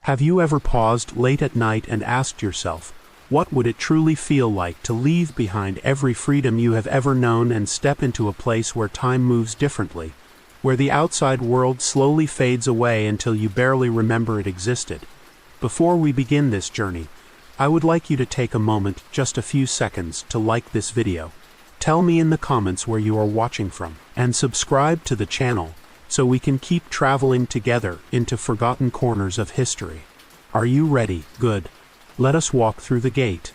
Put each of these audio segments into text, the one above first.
Have you ever paused late at night and asked yourself, what would it truly feel like to leave behind every freedom you have ever known and step into a place where time moves differently, where the outside world slowly fades away until you barely remember it existed? Before we begin this journey, I would like you to take a moment, just a few seconds, to like this video. Tell me in the comments where you are watching from, and subscribe to the channel so we can keep traveling together into forgotten corners of history. Are you ready? Good. Let us walk through the gate.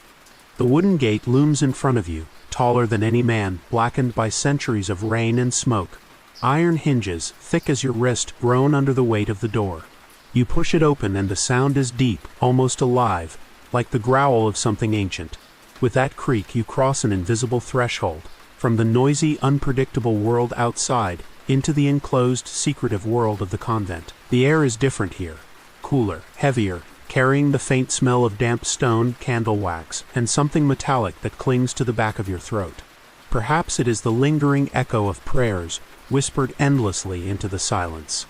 The wooden gate looms in front of you, taller than any man, blackened by centuries of rain and smoke. Iron hinges, thick as your wrist, groan under the weight of the door. You push it open and the sound is deep, almost alive, like the growl of something ancient. With that creak you cross an invisible threshold, from the noisy, unpredictable world outside, into the enclosed, secretive world of the convent. The air is different here. Cooler, heavier, carrying the faint smell of damp stone, candle wax, and something metallic that clings to the back of your throat. Perhaps it is the lingering echo of prayers, whispered endlessly into the silence.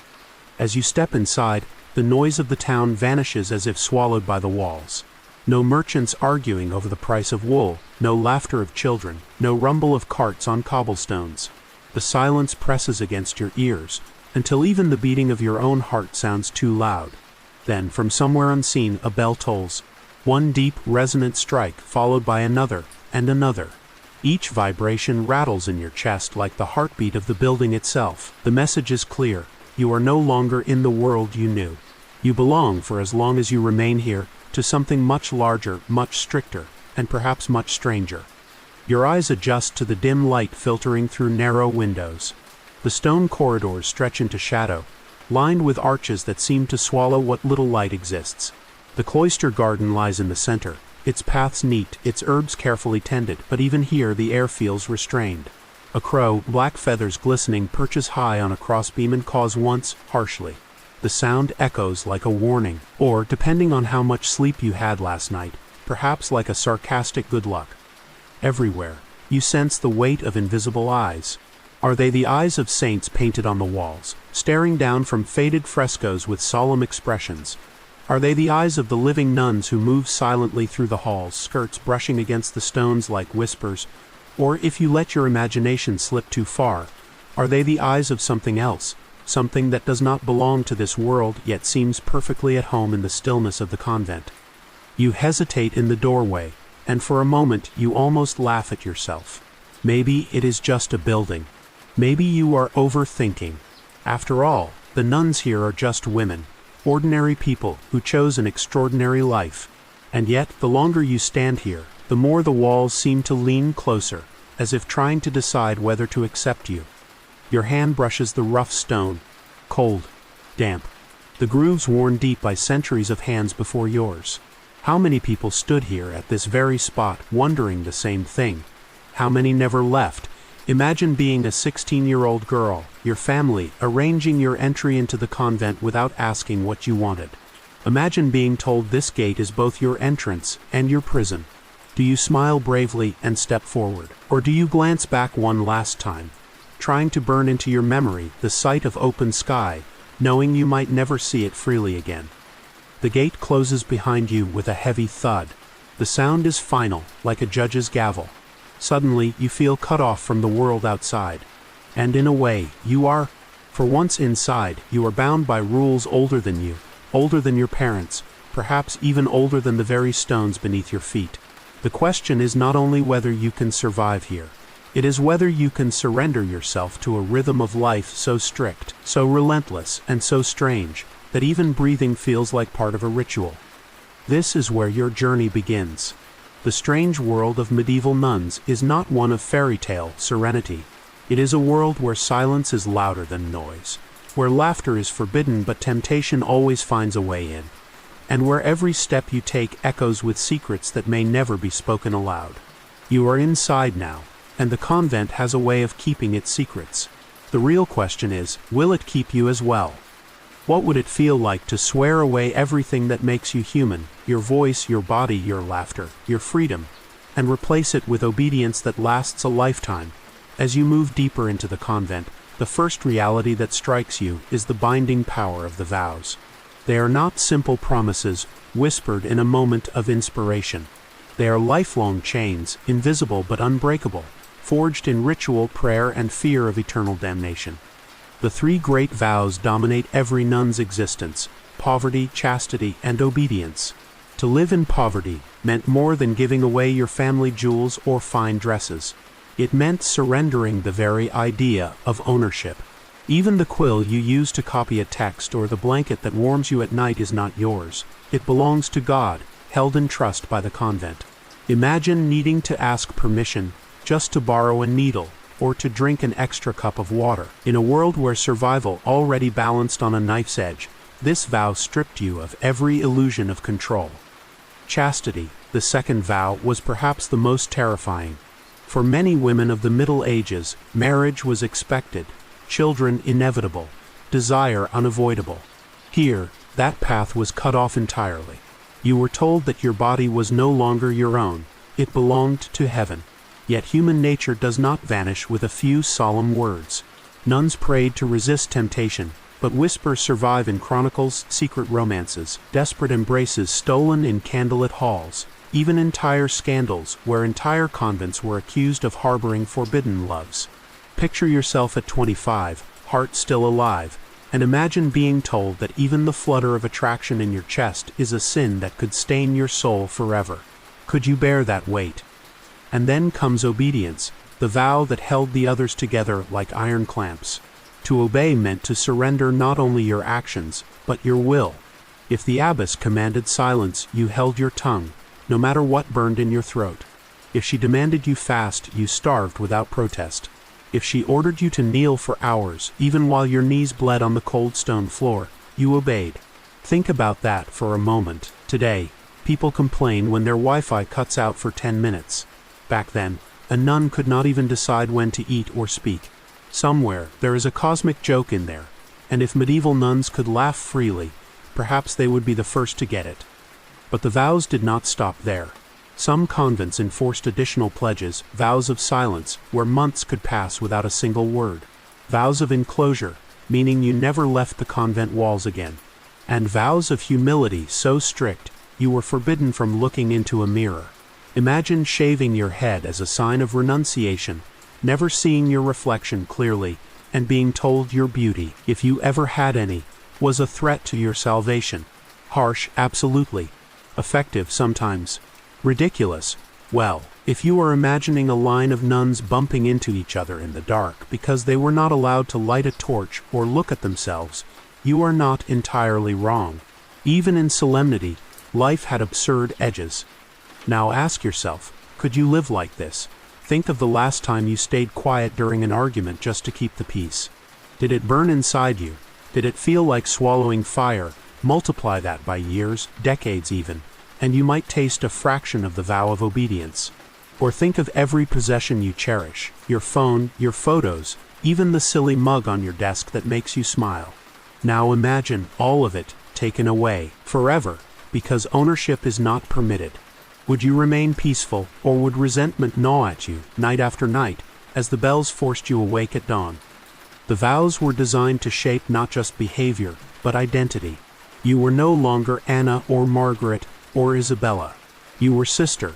As you step inside, the noise of the town vanishes as if swallowed by the walls. No merchants arguing over the price of wool, no laughter of children, no rumble of carts on cobblestones. The silence presses against your ears, until even the beating of your own heart sounds too loud. Then, from somewhere unseen, a bell tolls. One deep, resonant strike, followed by another, and another. Each vibration rattles in your chest like the heartbeat of the building itself. The message is clear. You are no longer in the world you knew. You belong, for as long as you remain here, to something much larger, much stricter, and perhaps much stranger. Your eyes adjust to the dim light filtering through narrow windows. The stone corridors stretch into shadow, lined with arches that seem to swallow what little light exists. The cloister garden lies in the center, its paths neat, its herbs carefully tended, but even here the air feels restrained. A crow, black feathers glistening, perches high on a crossbeam and caws once, harshly. The sound echoes like a warning, or, depending on how much sleep you had last night, perhaps like a sarcastic good luck. Everywhere, you sense the weight of invisible eyes. Are they the eyes of saints painted on the walls, staring down from faded frescoes with solemn expressions? Are they the eyes of the living nuns who move silently through the halls, skirts brushing against the stones like whispers? Or, if you let your imagination slip too far, are they the eyes of something else, something that does not belong to this world yet seems perfectly at home in the stillness of the convent? You hesitate in the doorway, and for a moment you almost laugh at yourself. Maybe it is just a building. Maybe you are overthinking. After all, the nuns here are just women, ordinary people who chose an extraordinary life. And yet, the longer you stand here, the more the walls seem to lean closer, as if trying to decide whether to accept you. Your hand brushes the rough stone, cold, damp, the grooves worn deep by centuries of hands before yours. How many people stood here at this very spot wondering the same thing? How many never left? Imagine being a 16-year-old girl, your family, arranging your entry into the convent without asking what you wanted. Imagine being told this gate is both your entrance and your prison. Do you smile bravely and step forward? Or do you glance back one last time, trying to burn into your memory the sight of open sky, knowing you might never see it freely again? The gate closes behind you with a heavy thud. The sound is final, like a judge's gavel. Suddenly, you feel cut off from the world outside. And in a way, you are. For once inside, you are bound by rules older than you, older than your parents, perhaps even older than the very stones beneath your feet. The question is not only whether you can survive here. It is whether you can surrender yourself to a rhythm of life so strict, so relentless, and so strange, that even breathing feels like part of a ritual. This is where your journey begins. The strange world of medieval nuns is not one of fairy tale serenity. It is a world where silence is louder than noise, where laughter is forbidden but temptation always finds a way in, and where every step you take echoes with secrets that may never be spoken aloud. You are inside now, and the convent has a way of keeping its secrets. The real question is, will it keep you as well? What would it feel like to swear away everything that makes you human, your voice, your body, your laughter, your freedom, and replace it with obedience that lasts a lifetime? As you move deeper into the convent, the first reality that strikes you is the binding power of the vows. They are not simple promises whispered in a moment of inspiration. They are lifelong chains, invisible but unbreakable, forged in ritual, prayer, and fear of eternal damnation. The three great vows dominate every nun's existence: poverty, chastity, and obedience. To live in poverty meant more than giving away your family jewels or fine dresses. It meant surrendering the very idea of ownership. Even the quill you use to copy a text or the blanket that warms you at night is not yours. It belongs to God, held in trust by the convent. Imagine needing to ask permission just to borrow a needle or to drink an extra cup of water. In a world where survival already balanced on a knife's edge, this vow stripped you of every illusion of control. Chastity, the second vow, was perhaps the most terrifying. For many women of the Middle Ages, marriage was expected, children inevitable, desire unavoidable. Here, that path was cut off entirely. You were told that your body was no longer your own, it belonged to heaven. Yet human nature does not vanish with a few solemn words. Nuns prayed to resist temptation, but whispers survive in chronicles, secret romances, desperate embraces stolen in candlelit halls, even entire scandals where entire convents were accused of harboring forbidden loves. Picture yourself at 25, heart still alive, and imagine being told that even the flutter of attraction in your chest is a sin that could stain your soul forever. Could you bear that weight? And then comes obedience, the vow that held the others together like iron clamps. To obey meant to surrender not only your actions, but your will. If the abbess commanded silence, you held your tongue, no matter what burned in your throat. If she demanded you fast, you starved without protest. If she ordered you to kneel for hours, even while your knees bled on the cold stone floor, you obeyed. Think about that for a moment. Today, people complain when their Wi-Fi cuts out for 10 minutes. Back then, a nun could not even decide when to eat or speak. Somewhere, there is a cosmic joke in there, and if medieval nuns could laugh freely, perhaps they would be the first to get it. But the vows did not stop there. Some convents enforced additional pledges, vows of silence, where months could pass without a single word. Vows of enclosure, meaning you never left the convent walls again. And vows of humility so strict, you were forbidden from looking into a mirror. Imagine shaving your head as a sign of renunciation, never seeing your reflection clearly, and being told your beauty, if you ever had any, was a threat to your salvation. Harsh, absolutely. Effective sometimes. Ridiculous. Well, if you are imagining a line of nuns bumping into each other in the dark because they were not allowed to light a torch or look at themselves, you are not entirely wrong. Even in solemnity, life had absurd edges. Now ask yourself, could you live like this? Think of the last time you stayed quiet during an argument just to keep the peace. Did it burn inside you? Did it feel like swallowing fire? Multiply that by years, decades even, and you might taste a fraction of the vow of obedience. Or think of every possession you cherish, your phone, your photos, even the silly mug on your desk that makes you smile. Now imagine all of it taken away, forever, because ownership is not permitted. Would you remain peaceful, or would resentment gnaw at you, night after night, as the bells forced you awake at dawn? The vows were designed to shape not just behavior, but identity. You were no longer Anna or Margaret or Isabella. You were sister,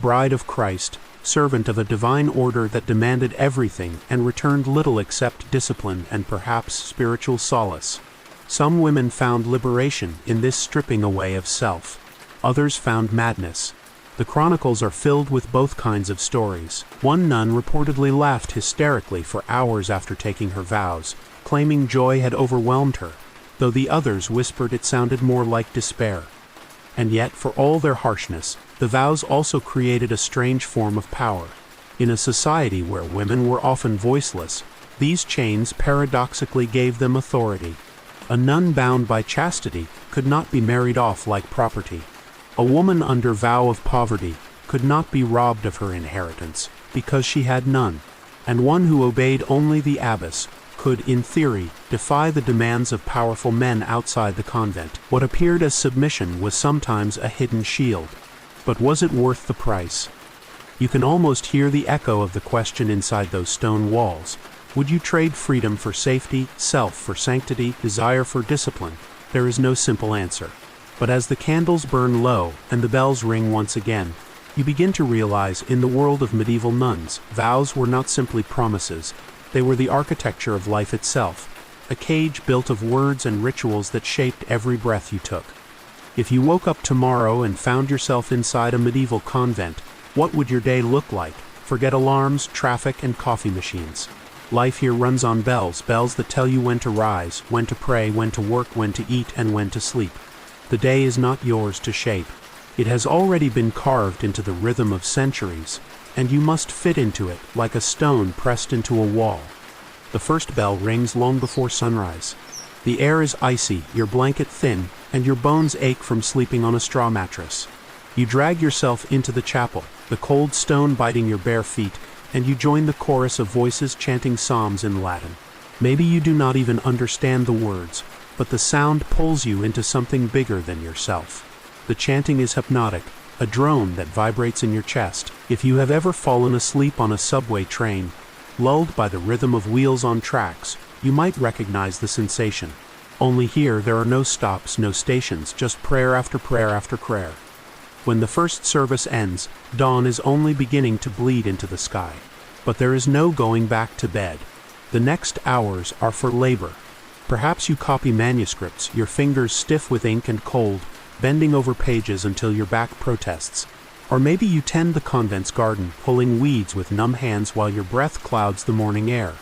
bride of Christ, servant of a divine order that demanded everything and returned little except discipline and perhaps spiritual solace. Some women found liberation in this stripping away of self. Others found madness. The chronicles are filled with both kinds of stories. One nun reportedly laughed hysterically for hours after taking her vows, claiming joy had overwhelmed her, though the others whispered it sounded more like despair. And yet, for all their harshness, the vows also created a strange form of power. In a society where women were often voiceless, these chains paradoxically gave them authority. A nun bound by chastity could not be married off like property. A woman under vow of poverty could not be robbed of her inheritance, because she had none. And one who obeyed only the abbess could, in theory, defy the demands of powerful men outside the convent. What appeared as submission was sometimes a hidden shield. But was it worth the price? You can almost hear the echo of the question inside those stone walls. Would you trade freedom for safety, self for sanctity, desire for discipline? There is no simple answer. But as the candles burn low and the bells ring once again, you begin to realize in the world of medieval nuns, vows were not simply promises, they were the architecture of life itself, a cage built of words and rituals that shaped every breath you took. If you woke up tomorrow and found yourself inside a medieval convent, what would your day look like? Forget alarms, traffic, and coffee machines. Life here runs on bells, bells that tell you when to rise, when to pray, when to work, when to eat, and when to sleep. The day is not yours to shape. It has already been carved into the rhythm of centuries, and you must fit into it like a stone pressed into a wall. The first bell rings long before sunrise. The air is icy, your blanket thin, and your bones ache from sleeping on a straw mattress. You drag yourself into the chapel, the cold stone biting your bare feet, and you join the chorus of voices chanting psalms in Latin. Maybe you do not even understand the words, but the sound pulls you into something bigger than yourself. The chanting is hypnotic, a drone that vibrates in your chest. If you have ever fallen asleep on a subway train, lulled by the rhythm of wheels on tracks, you might recognize the sensation. Only here there are no stops, no stations, just prayer after prayer after prayer. When the first service ends, dawn is only beginning to bleed into the sky. But there is no going back to bed. The next hours are for labor. Perhaps you copy manuscripts, your fingers stiff with ink and cold, bending over pages until your back protests. Or maybe you tend the convent's garden, pulling weeds with numb hands while your breath clouds the morning air.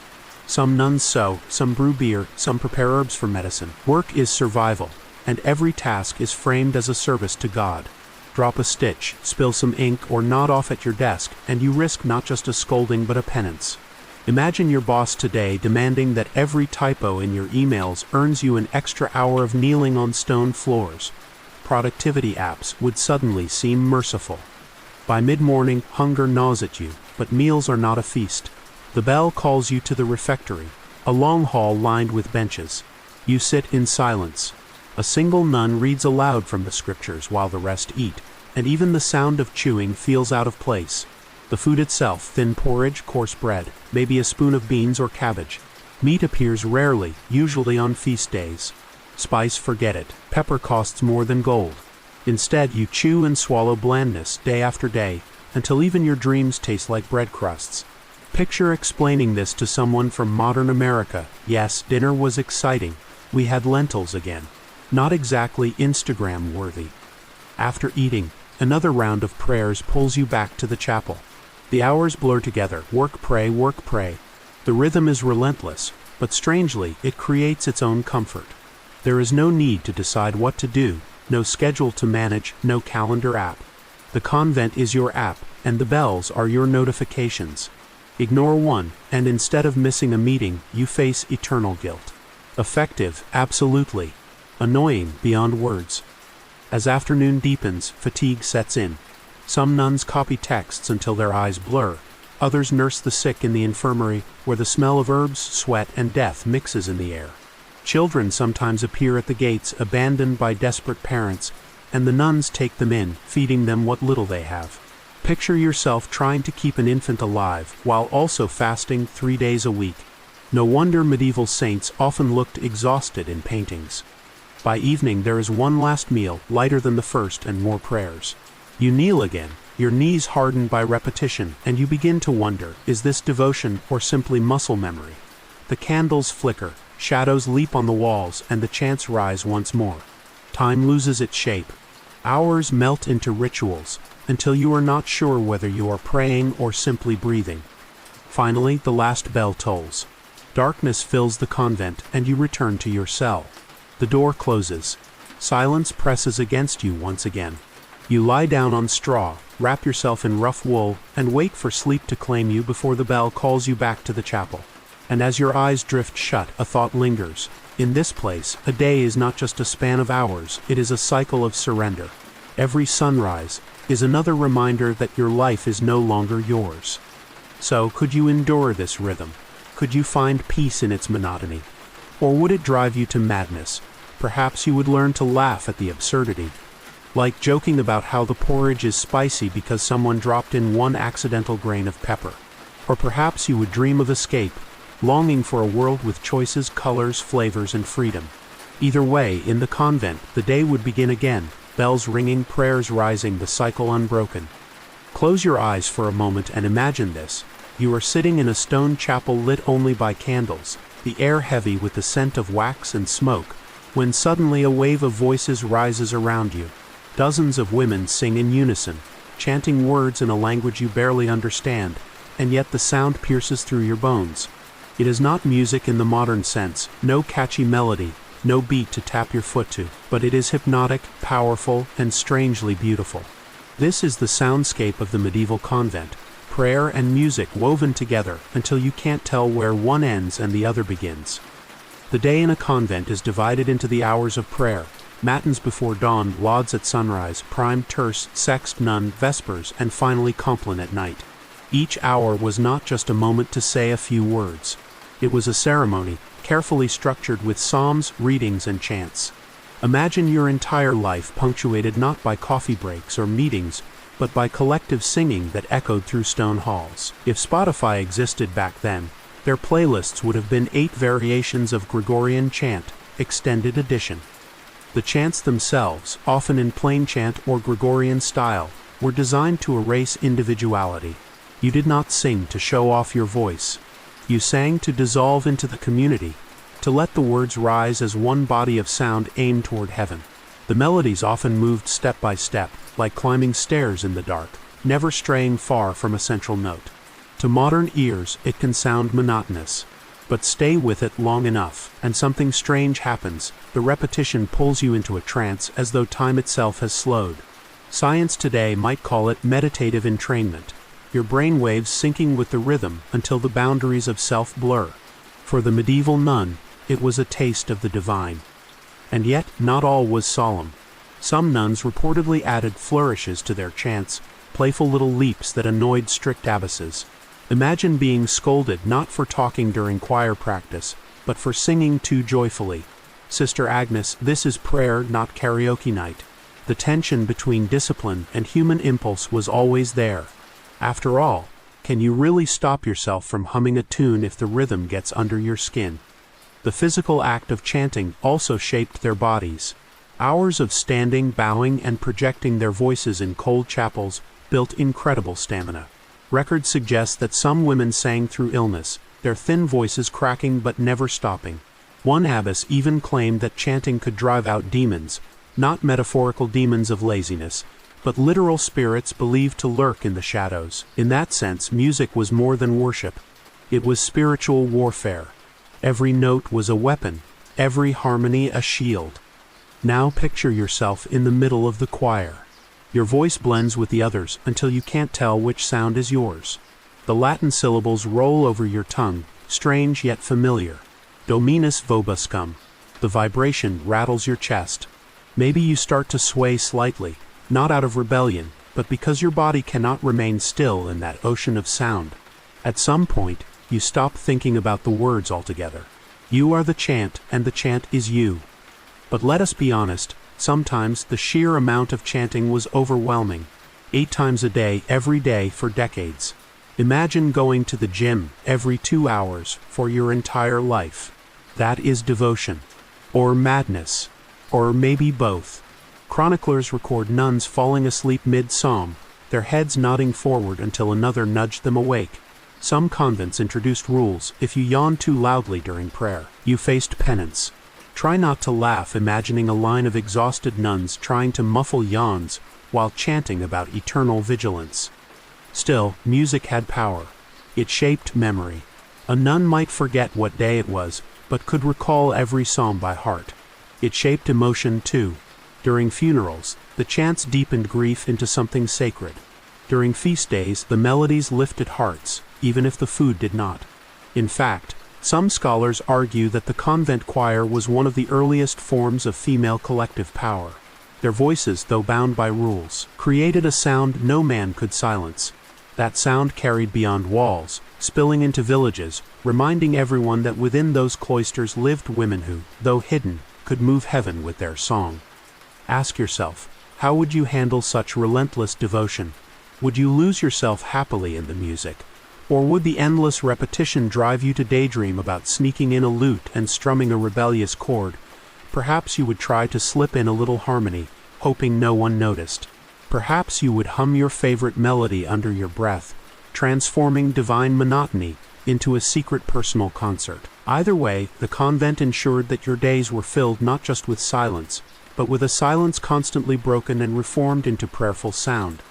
Some nuns sew, some brew beer, some prepare herbs for medicine. Work is survival, and every task is framed as a service to God. Drop a stitch, spill some ink, or nod off at your desk, and you risk not just a scolding but a penance. Imagine your boss today demanding that every typo in your emails earns you an extra hour of kneeling on stone floors. Productivity apps would suddenly seem merciful. By mid-morning, hunger gnaws at you, but meals are not a feast. The bell calls you to the refectory, a long hall lined with benches. You sit in silence. A single nun reads aloud from the scriptures while the rest eat, and even the sound of chewing feels out of place. The food itself, thin porridge, coarse bread, maybe a spoon of beans or cabbage. Meat appears rarely, usually on feast days. Spice, forget it. Pepper costs more than gold. Instead, you chew and swallow blandness day after day, until even your dreams taste like bread crusts. Picture explaining this to someone from modern America. Yes, dinner was exciting. We had lentils again. Not exactly Instagram-worthy. After eating, another round of prayers pulls you back to the chapel. The hours blur together. Work, pray, work, pray. The rhythm is relentless, but strangely, it creates its own comfort. There is no need to decide what to do, no schedule to manage, no calendar app. The convent is your app, and the bells are your notifications. Ignore one, and instead of missing a meeting, you face eternal guilt. Effective, absolutely. Annoying, beyond words. As afternoon deepens, fatigue sets in. Some nuns copy texts until their eyes blur. Others nurse the sick in the infirmary, where the smell of herbs, sweat, and death mixes in the air. Children sometimes appear at the gates, abandoned by desperate parents, and the nuns take them in, feeding them what little they have. Picture yourself trying to keep an infant alive, while also fasting 3 days a week. No wonder medieval saints often looked exhausted in paintings. By evening there is one last meal, lighter than the first, and more prayers. You kneel again, your knees harden by repetition, and you begin to wonder, is this devotion or simply muscle memory? The candles flicker, shadows leap on the walls, and the chants rise once more. Time loses its shape. Hours melt into rituals, until you are not sure whether you are praying or simply breathing. Finally, the last bell tolls. Darkness fills the convent, and you return to your cell. The door closes. Silence presses against you once again. You lie down on straw, wrap yourself in rough wool, and wait for sleep to claim you before the bell calls you back to the chapel. And as your eyes drift shut, a thought lingers. In this place, a day is not just a span of hours, it is a cycle of surrender. Every sunrise is another reminder that your life is no longer yours. So, could you endure this rhythm? Could you find peace in its monotony? Or would it drive you to madness? Perhaps you would learn to laugh at the absurdity. Like joking about how the porridge is spicy because someone dropped in one accidental grain of pepper. Or perhaps you would dream of escape, longing for a world with choices, colors, flavors, and freedom. Either way, in the convent, the day would begin again, bells ringing, prayers rising, the cycle unbroken. Close your eyes for a moment and imagine this. You are sitting in a stone chapel lit only by candles, the air heavy with the scent of wax and smoke, when suddenly a wave of voices rises around you. Dozens of women sing in unison, chanting words in a language you barely understand, and yet the sound pierces through your bones. It is not music in the modern sense, no catchy melody, no beat to tap your foot to, but it is hypnotic, powerful, and strangely beautiful. This is the soundscape of the medieval convent, prayer and music woven together until you can't tell where one ends and the other begins. The day in a convent is divided into the hours of prayer: matins before dawn, lauds at sunrise, prime terce, sext, nun, vespers, and finally compline at night. Each hour was not just a moment to say a few words. It was a ceremony, carefully structured with psalms, readings, and chants. Imagine your entire life punctuated not by coffee breaks or meetings, but by collective singing that echoed through stone halls. If Spotify existed back then, their playlists would have been 8 variations of Gregorian chant, extended edition. The chants themselves, often in plain chant or Gregorian style, were designed to erase individuality. You did not sing to show off your voice. You sang to dissolve into the community, to let the words rise as one body of sound aimed toward heaven. The melodies often moved step by step, like climbing stairs in the dark, never straying far from a central note. To modern ears, it can sound monotonous. But stay with it long enough, and something strange happens. The repetition pulls you into a trance as though time itself has slowed. Science today might call it meditative entrainment, your brain waves syncing with the rhythm until the boundaries of self blur. For the medieval nun, it was a taste of the divine. And yet, not all was solemn. Some nuns reportedly added flourishes to their chants, playful little leaps that annoyed strict abbesses. Imagine being scolded not for talking during choir practice, but for singing too joyfully. Sister Agnes, this is prayer, not karaoke night. The tension between discipline and human impulse was always there. After all, can you really stop yourself from humming a tune if the rhythm gets under your skin? The physical act of chanting also shaped their bodies. Hours of standing, bowing, and projecting their voices in cold chapels built incredible stamina. Records suggest that some women sang through illness, their thin voices cracking but never stopping. One abbess even claimed that chanting could drive out demons, not metaphorical demons of laziness, but literal spirits believed to lurk in the shadows. In that sense, music was more than worship. It was spiritual warfare. Every note was a weapon, every harmony a shield. Now picture yourself in the middle of the choir. Your voice blends with the others until you can't tell which sound is yours. The Latin syllables roll over your tongue, strange yet familiar. Dominus vobiscum. The vibration rattles your chest. Maybe you start to sway slightly, not out of rebellion, but because your body cannot remain still in that ocean of sound. At some point, you stop thinking about the words altogether. You are the chant, and the chant is you. But let us be honest, sometimes the sheer amount of chanting was overwhelming. 8 times a day, every day for decades. Imagine going to the gym every 2 hours for your entire life. That is devotion. Or madness. Or maybe both. Chroniclers record nuns falling asleep mid-psalm, their heads nodding forward until another nudged them awake. Some convents introduced rules: if you yawned too loudly during prayer, you faced penance. Try not to laugh imagining a line of exhausted nuns trying to muffle yawns while chanting about eternal vigilance. Still, music had power. It shaped memory. A nun might forget what day it was, but could recall every psalm by heart. It shaped emotion too. During funerals, the chants deepened grief into something sacred. During feast days, the melodies lifted hearts, even if the food did not. In fact, some scholars argue that the convent choir was one of the earliest forms of female collective power. Their voices, though bound by rules, created a sound no man could silence. That sound carried beyond walls, spilling into villages, reminding everyone that within those cloisters lived women who, though hidden, could move heaven with their song. Ask yourself, how would you handle such relentless devotion? Would you lose yourself happily in the music? Or would the endless repetition drive you to daydream about sneaking in a lute and strumming a rebellious chord? Perhaps you would try to slip in a little harmony, hoping no one noticed. Perhaps you would hum your favorite melody under your breath, transforming divine monotony into a secret personal concert. Either way, the convent ensured that your days were filled not just with silence, but with a silence constantly broken and reformed into prayerful sound.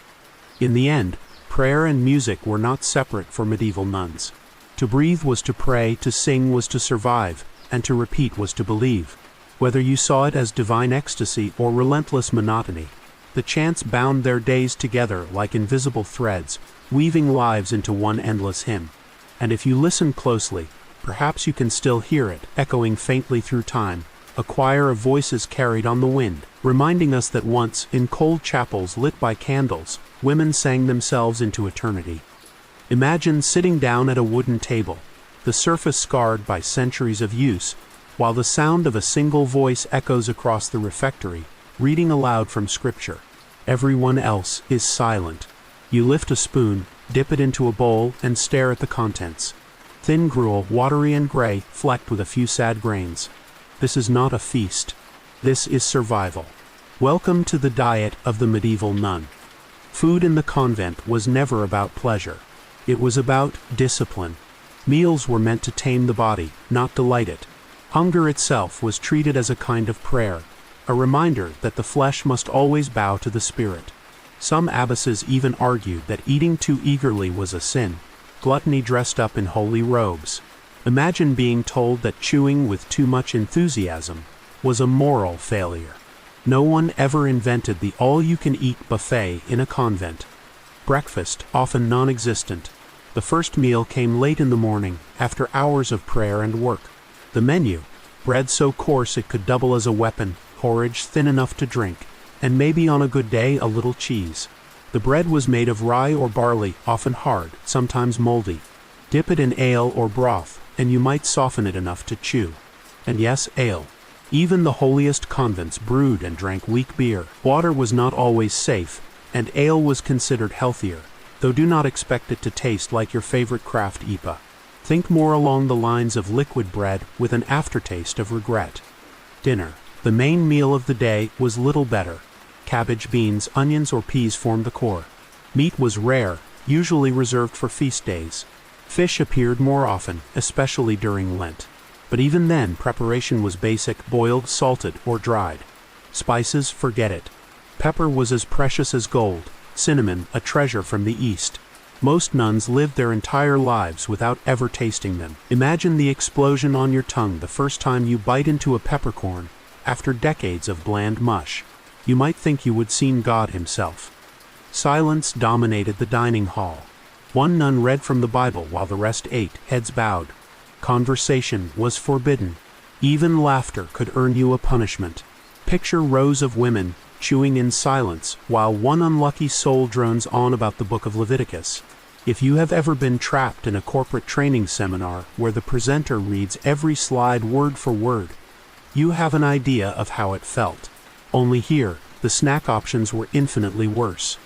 In the end, prayer and music were not separate for medieval nuns. To breathe was to pray, to sing was to survive, and to repeat was to believe. Whether you saw it as divine ecstasy or relentless monotony, the chants bound their days together like invisible threads, weaving lives into one endless hymn. And if you listen closely, perhaps you can still hear it, echoing faintly through time, a choir of voices carried on the wind, reminding us that once, in cold chapels lit by candles, women sang themselves into eternity. Imagine sitting down at a wooden table, the surface scarred by centuries of use, while the sound of a single voice echoes across the refectory, reading aloud from Scripture. Everyone else is silent. You lift a spoon, dip it into a bowl, and stare at the contents. Thin gruel, watery and gray, flecked with a few sad grains. This is not a feast. This is survival. Welcome to the diet of the medieval nun. Food in the convent was never about pleasure. It was about discipline. Meals were meant to tame the body, not delight it. Hunger itself was treated as a kind of prayer, a reminder that the flesh must always bow to the spirit. Some abbesses even argued that eating too eagerly was a sin, gluttony dressed up in holy robes. Imagine being told that chewing with too much enthusiasm was a moral failure. No one ever invented the all-you-can-eat buffet in a convent. Breakfast, often non-existent. The first meal came late in the morning, after hours of prayer and work. The menu, bread so coarse it could double as a weapon, porridge thin enough to drink, and maybe on a good day a little cheese. The bread was made of rye or barley, often hard, sometimes moldy. Dip it in ale or broth, and you might soften it enough to chew. And yes, ale. Even the holiest convents brewed and drank weak beer. Water was not always safe, and ale was considered healthier, though do not expect it to taste like your favorite craft IPA. Think more along the lines of liquid bread with an aftertaste of regret. Dinner. The main meal of the day was little better. Cabbage, beans, onions, or peas formed the core. Meat was rare, usually reserved for feast days. Fish appeared more often, especially during Lent. But even then, preparation was basic, boiled, salted, or dried. Spices, forget it. Pepper was as precious as gold, cinnamon, a treasure from the East. Most nuns lived their entire lives without ever tasting them. Imagine the explosion on your tongue the first time you bite into a peppercorn, after decades of bland mush. You might think you would seen God himself. Silence dominated the dining hall. One nun read from the Bible while the rest ate, heads bowed. Conversation was forbidden. Even laughter could earn you a punishment. Picture rows of women chewing in silence while one unlucky soul drones on about the book of Leviticus. If you have ever been trapped in a corporate training seminar where the presenter reads every slide word for word, you have an idea of how it felt. Only here, the snack options were infinitely worse.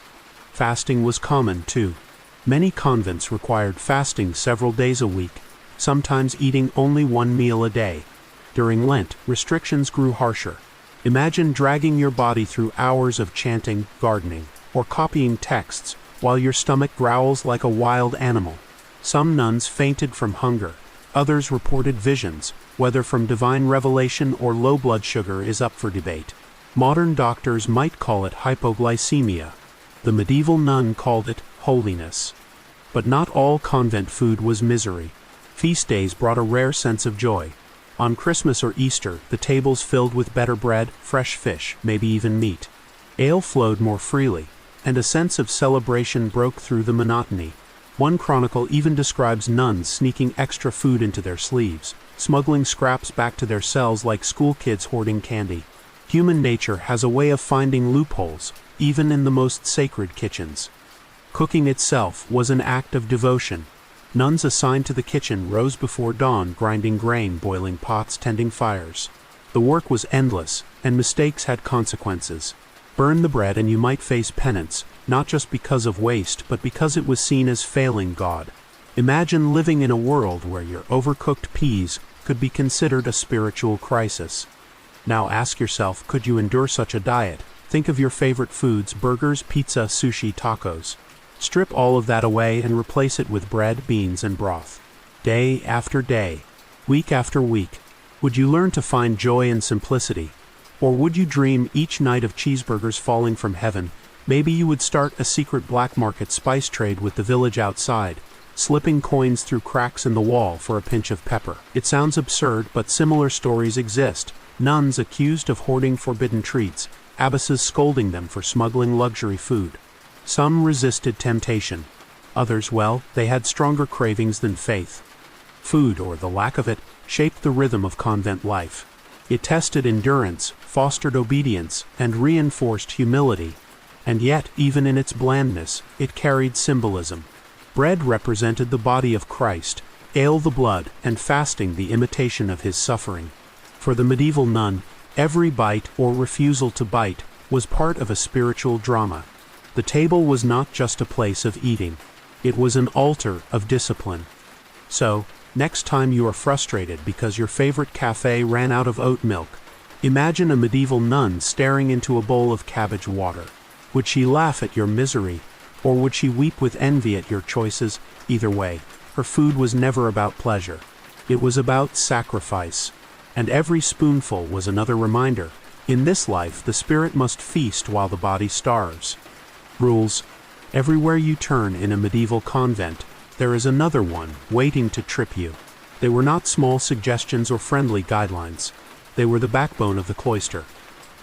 Fasting was common, too. Many convents required fasting several days a week, sometimes eating only one meal a day. During Lent, restrictions grew harsher. Imagine dragging your body through hours of chanting, gardening, or copying texts while your stomach growls like a wild animal. Some nuns fainted from hunger. Others reported visions, whether from divine revelation or low blood sugar is up for debate. Modern doctors might call it hypoglycemia. The medieval nun called it holiness. But not all convent food was misery. Feast days brought a rare sense of joy. On Christmas or Easter, the tables filled with better bread, fresh fish, maybe even meat. Ale flowed more freely, and a sense of celebration broke through the monotony. One chronicle even describes nuns sneaking extra food into their sleeves, smuggling scraps back to their cells like school kids hoarding candy. Human nature has a way of finding loopholes, even in the most sacred kitchens. Cooking itself was an act of devotion. Nuns assigned to the kitchen rose before dawn, grinding grain, boiling pots, tending fires. The work was endless, and mistakes had consequences. Burn the bread and you might face penance, not just because of waste, but because it was seen as failing God. Imagine living in a world where your overcooked peas could be considered a spiritual crisis. Now ask yourself, could you endure such a diet? Think of your favorite foods: burgers, pizza, sushi, tacos. Strip all of that away and replace it with bread, beans, and broth. Day after day, week after week, would you learn to find joy in simplicity? Or would you dream each night of cheeseburgers falling from heaven? Maybe you would start a secret black market spice trade with the village outside, slipping coins through cracks in the wall for a pinch of pepper. It sounds absurd, but similar stories exist. Nuns accused of hoarding forbidden treats, abbesses scolding them for smuggling luxury food. Some resisted temptation. Others, well, they had stronger cravings than faith. Food, or the lack of it, shaped the rhythm of convent life. It tested endurance, fostered obedience, and reinforced humility. And yet, even in its blandness, it carried symbolism. Bread represented the body of Christ, ale the blood, and fasting the imitation of his suffering. For the medieval nun, every bite or refusal to bite was part of a spiritual drama. The table was not just a place of eating. It was an altar of discipline. So, next time you are frustrated because your favorite cafe ran out of oat milk, imagine a medieval nun staring into a bowl of cabbage water. Would she laugh at your misery, or would she weep with envy at your choices? Either way, her food was never about pleasure. It was about sacrifice. And every spoonful was another reminder: in this life the spirit must feast while the body starves. Rules. Everywhere you turn in a medieval convent, there is another one waiting to trip you. They were not small suggestions or friendly guidelines. They were the backbone of the cloister.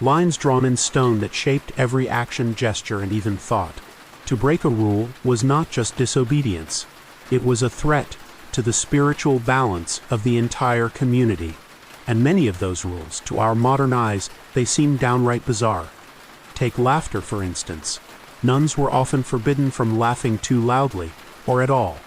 Lines drawn in stone that shaped every action, gesture, and even thought. To break a rule was not just disobedience. It was a threat to the spiritual balance of the entire community. And many of those rules, to our modern eyes, they seem downright bizarre. Take laughter, for instance. Nuns were often forbidden from laughing too loudly, or at all.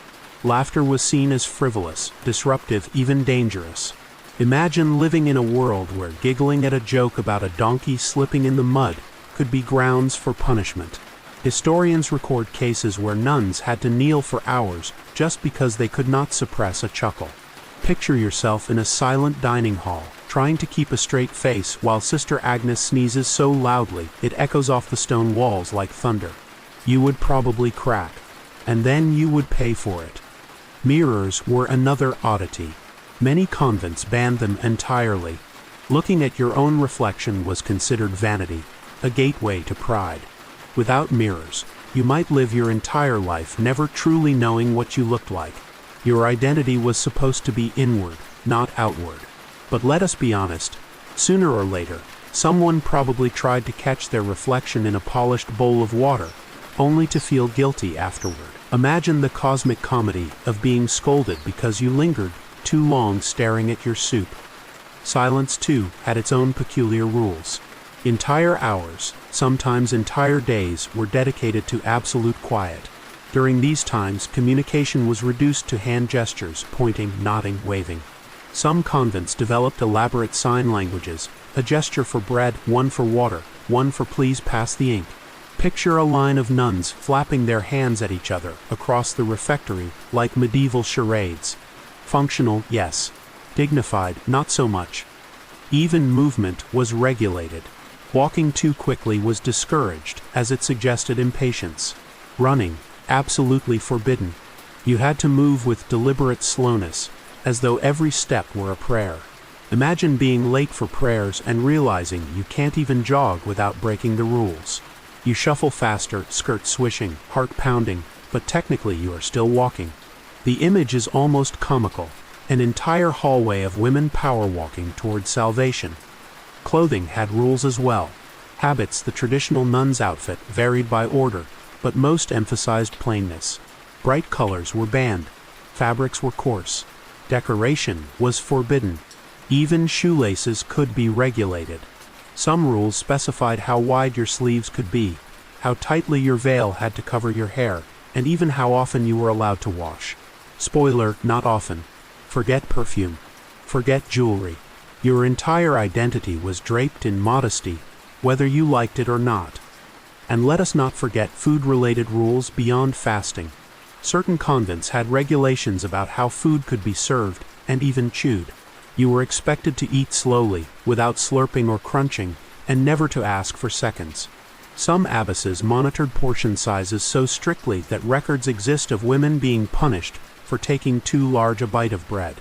Laughter was seen as frivolous, disruptive, even dangerous. Imagine living in a world where giggling at a joke about a donkey slipping in the mud could be grounds for punishment. Historians record cases where nuns had to kneel for hours just because they could not suppress a chuckle. Picture yourself in a silent dining hall, trying to keep a straight face while Sister Agnes sneezes so loudly it echoes off the stone walls like thunder. You would probably crack, and then you would pay for it. Mirrors were another oddity. Many convents banned them entirely. Looking at your own reflection was considered vanity, a gateway to pride. Without mirrors, you might live your entire life never truly knowing what you looked like. Your identity was supposed to be inward, not outward. But let us be honest, sooner or later, someone probably tried to catch their reflection in a polished bowl of water, only to feel guilty afterward. Imagine the cosmic comedy of being scolded because you lingered too long staring at your soup. Silence, too, had its own peculiar rules. Entire hours, sometimes entire days, were dedicated to absolute quiet. During these times, communication was reduced to hand gestures, pointing, nodding, waving. Some convents developed elaborate sign languages, a gesture for bread, one for water, one for please pass the ink. Picture a line of nuns flapping their hands at each other across the refectory like medieval charades. Functional, yes. Dignified, not so much. Even movement was regulated. Walking too quickly was discouraged, as it suggested impatience. Running, absolutely forbidden. You had to move with deliberate slowness, as though every step were a prayer. Imagine being late for prayers and realizing you can't even jog without breaking the rules. You shuffle faster, skirt swishing, heart pounding, but technically you are still walking. The image is almost comical, an entire hallway of women power walking towards salvation. Clothing had rules as well. Habits, the traditional nun's outfit, varied by order, but most emphasized plainness. Bright colors were banned. Fabrics were coarse. Decoration was forbidden. Even shoelaces could be regulated. Some rules specified how wide your sleeves could be, how tightly your veil had to cover your hair, and even how often you were allowed to wash. Spoiler, not often. Forget perfume. Forget jewelry. Your entire identity was draped in modesty, whether you liked it or not. And let us not forget food-related rules beyond fasting. Certain convents had regulations about how food could be served and even chewed. You were expected to eat slowly, without slurping or crunching, and never to ask for seconds. Some abbesses monitored portion sizes so strictly that records exist of women being punished for taking too large a bite of bread.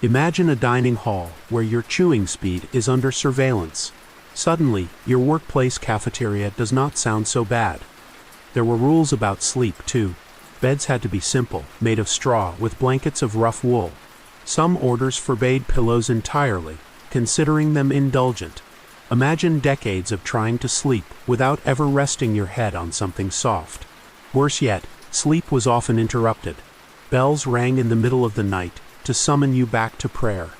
Imagine a dining hall where your chewing speed is under surveillance. Suddenly, your workplace cafeteria does not sound so bad. There were rules about sleep, too. Beds had to be simple, made of straw with blankets of rough wool. Some orders forbade pillows entirely, considering them indulgent. Imagine decades of trying to sleep without ever resting your head on something soft. Worse yet, sleep was often interrupted. Bells rang in the middle of the night to summon you back to prayer.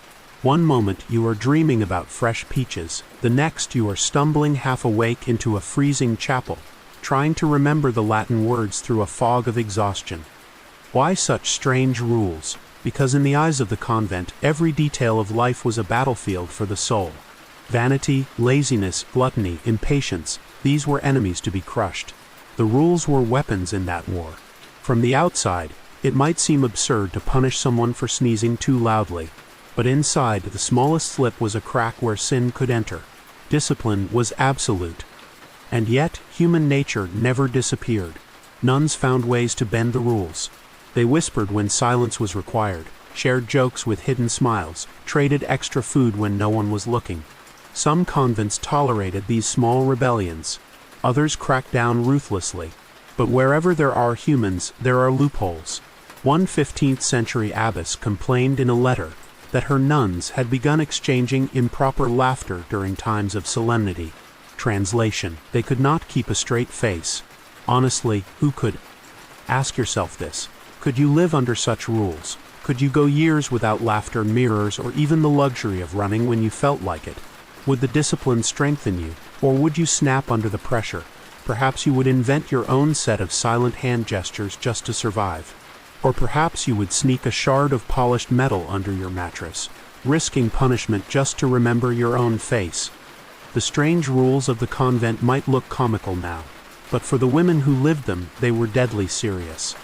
One moment you are dreaming about fresh peaches, the next you are stumbling half awake into a freezing chapel, trying to remember the Latin words through a fog of exhaustion. Why such strange rules? Because in the eyes of the convent, every detail of life was a battlefield for the soul. Vanity, laziness, gluttony, impatience, these were enemies to be crushed. The rules were weapons in that war. From the outside, it might seem absurd to punish someone for sneezing too loudly, but inside, the smallest slip was a crack where sin could enter. Discipline was absolute. And yet, human nature never disappeared. Nuns found ways to bend the rules. They whispered when silence was required, shared jokes with hidden smiles, traded extra food when no one was looking. Some convents tolerated these small rebellions. Others cracked down ruthlessly. But wherever there are humans, there are loopholes. One 15th century abbess complained in a letter that her nuns had begun exchanging improper laughter during times of solemnity. Translation: they could not keep a straight face. Honestly, who could? Ask yourself this. Could you live under such rules? Could you go years without laughter, mirrors, or even the luxury of running when you felt like it? Would the discipline strengthen you, or would you snap under the pressure? Perhaps you would invent your own set of silent hand gestures just to survive. Or perhaps you would sneak a shard of polished metal under your mattress, risking punishment just to remember your own face. The strange rules of the convent might look comical now, but for the women who lived them, they were deadly serious.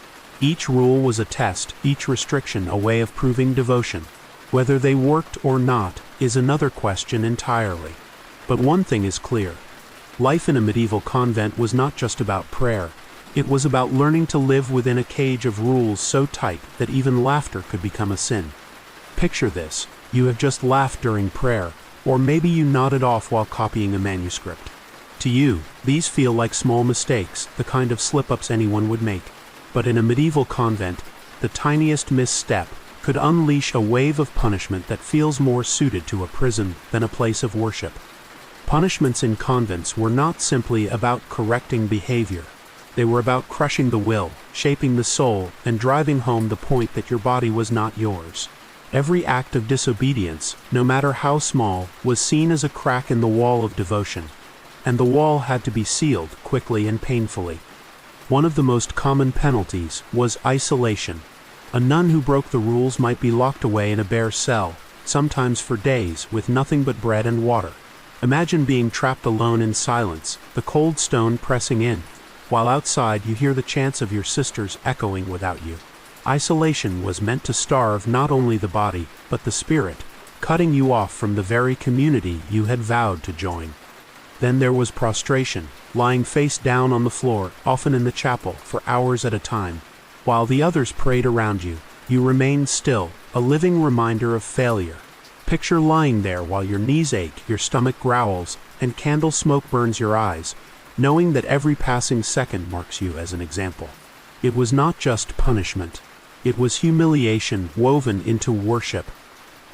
Each rule was a test, each restriction a way of proving devotion. Whether they worked or not is another question entirely. But one thing is clear. Life in a medieval convent was not just about prayer. It was about learning to live within a cage of rules so tight that even laughter could become a sin. Picture this. You have just laughed during prayer, or maybe you nodded off while copying a manuscript. To you, these feel like small mistakes, the kind of slip-ups anyone would make. But in a medieval convent, the tiniest misstep could unleash a wave of punishment that feels more suited to a prison than a place of worship. Punishments in convents were not simply about correcting behavior. They were about crushing the will, shaping the soul, and driving home the point that your body was not yours. Every act of disobedience, no matter how small, was seen as a crack in the wall of devotion. And the wall had to be sealed quickly and painfully. One of the most common penalties was isolation. A nun who broke the rules might be locked away in a bare cell, sometimes for days, with nothing but bread and water. Imagine being trapped alone in silence, the cold stone pressing in, while outside you hear the chants of your sisters echoing without you. Isolation was meant to starve not only the body, but the spirit, cutting you off from the very community you had vowed to join. Then there was prostration, lying face down on the floor, often in the chapel, for hours at a time. While the others prayed around you, you remained still, a living reminder of failure. Picture lying there while your knees ache, your stomach growls, and candle smoke burns your eyes, knowing that every passing second marks you as an example. It was not just punishment. It was humiliation woven into worship.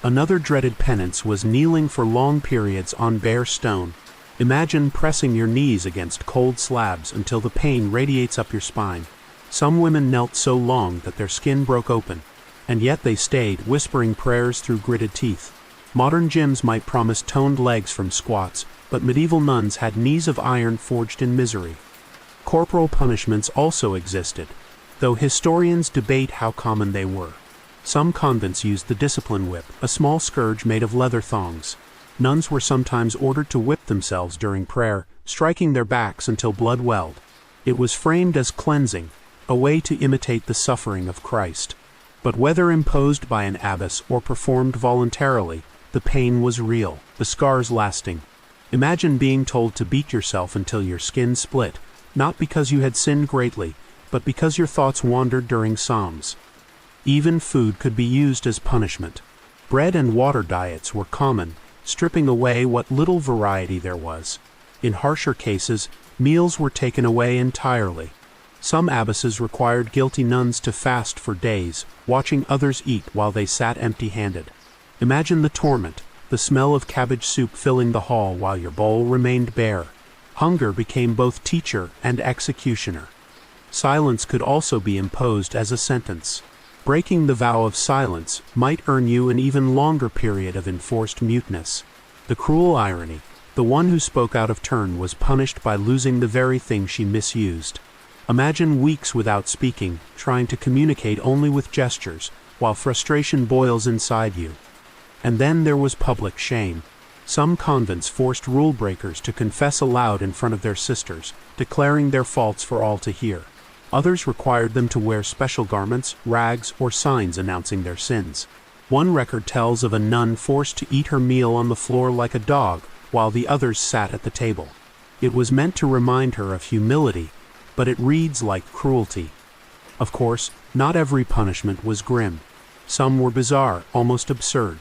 Another dreaded penance was kneeling for long periods on bare stone. Imagine pressing your knees against cold slabs until the pain radiates up your spine. Some women knelt so long that their skin broke open, and yet they stayed, whispering prayers through gritted teeth. Modern gyms might promise toned legs from squats, but medieval nuns had knees of iron forged in misery. Corporal punishments also existed, though historians debate how common they were. Some convents used the discipline whip, a small scourge made of leather thongs. Nuns were sometimes ordered to whip themselves during prayer, striking their backs until blood welled. It was framed as cleansing, a way to imitate the suffering of Christ. But whether imposed by an abbess or performed voluntarily, The pain was real, the scars lasting. Imagine being told to beat yourself until your skin split, not because you had sinned greatly, but because your thoughts wandered during psalms. Even food could be used as punishment. Bread and water diets were common, stripping away what little variety there was. In harsher cases, meals were taken away entirely. Some abbesses required guilty nuns to fast for days, watching others eat while they sat empty-handed. Imagine the torment, the smell of cabbage soup filling the hall while your bowl remained bare. Hunger became both teacher and executioner. Silence could also be imposed as a sentence. Breaking the vow of silence might earn you an even longer period of enforced muteness. The cruel irony, the one who spoke out of turn was punished by losing the very thing she misused. Imagine weeks without speaking, trying to communicate only with gestures, while frustration boils inside you. And then there was public shame. Some convents forced rule breakers to confess aloud in front of their sisters, declaring their faults for all to hear. Others required them to wear special garments, rags, or signs announcing their sins. One record tells of a nun forced to eat her meal on the floor like a dog, while the others sat at the table. It was meant to remind her of humility, but it reads like cruelty. Of course, not every punishment was grim. Some were bizarre, almost absurd.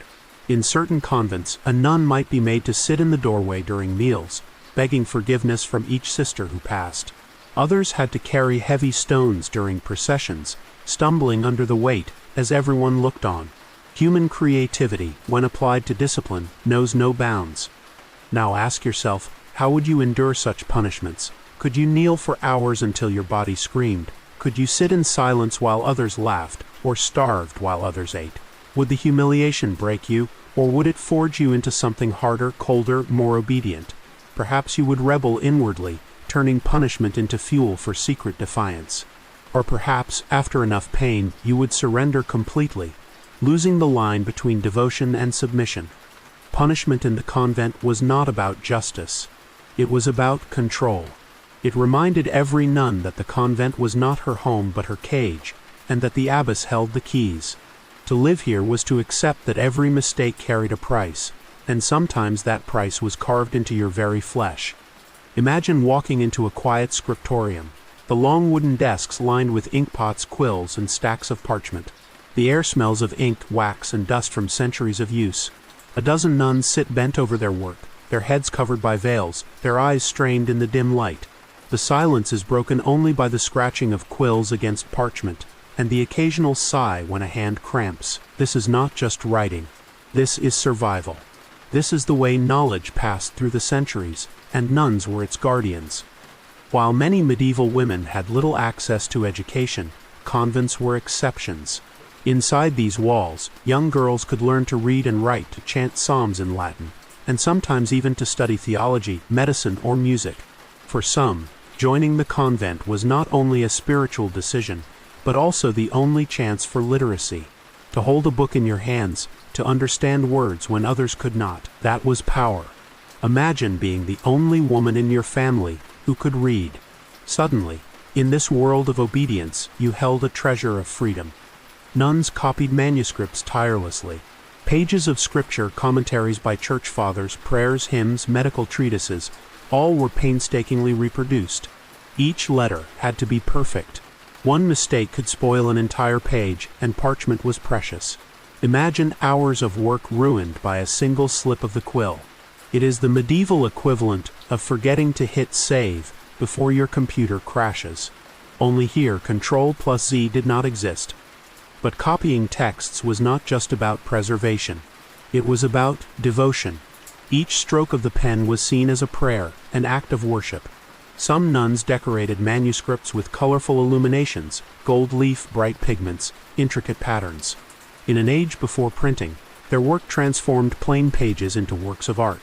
In certain convents, a nun might be made to sit in the doorway during meals, begging forgiveness from each sister who passed. Others had to carry heavy stones during processions, stumbling under the weight as everyone looked on. Human creativity, when applied to discipline, knows no bounds. Now ask yourself, how would you endure such punishments? Could you kneel for hours until your body screamed? Could you sit in silence while others laughed, or starved while others ate? Would the humiliation break you, or would it forge you into something harder, colder, more obedient? Perhaps you would rebel inwardly, turning punishment into fuel for secret defiance. Or perhaps, after enough pain, you would surrender completely, losing the line between devotion and submission. Punishment in the convent was not about justice. It was about control. It reminded every nun that the convent was not her home but her cage, and that the abbess held the keys. To live here was to accept that every mistake carried a price, and sometimes that price was carved into your very flesh. Imagine walking into a quiet scriptorium, the long wooden desks lined with inkpots, quills, and stacks of parchment. The air smells of ink, wax, and dust from centuries of use. A dozen nuns sit bent over their work, their heads covered by veils, their eyes strained in the dim light. The silence is broken only by the scratching of quills against parchment, and the occasional sigh when a hand cramps. This is not just writing. This is survival. This is the way knowledge passed through the centuries, and nuns were its guardians. While many medieval women had little access to education, convents were exceptions. Inside these walls, young girls could learn to read and write, to chant psalms in Latin, and sometimes even to study theology, medicine, or music. For some, joining the convent was not only a spiritual decision, but also the only chance for literacy. To hold a book in your hands, to understand words when others could not, that was power. Imagine being the only woman in your family who could read. Suddenly, in this world of obedience, you held a treasure of freedom. Nuns copied manuscripts tirelessly. Pages of scripture, commentaries by church fathers, prayers, hymns, medical treatises, all were painstakingly reproduced. Each letter had to be perfect. One mistake could spoil an entire page, and parchment was precious. Imagine hours of work ruined by a single slip of the quill. It is the medieval equivalent of forgetting to hit save before your computer crashes. Only here, Ctrl+Z did not exist. But copying texts was not just about preservation. It was about devotion. Each stroke of the pen was seen as a prayer, an act of worship. Some nuns decorated manuscripts with colorful illuminations, gold leaf, bright pigments, intricate patterns. In an age before printing, their work transformed plain pages into works of art.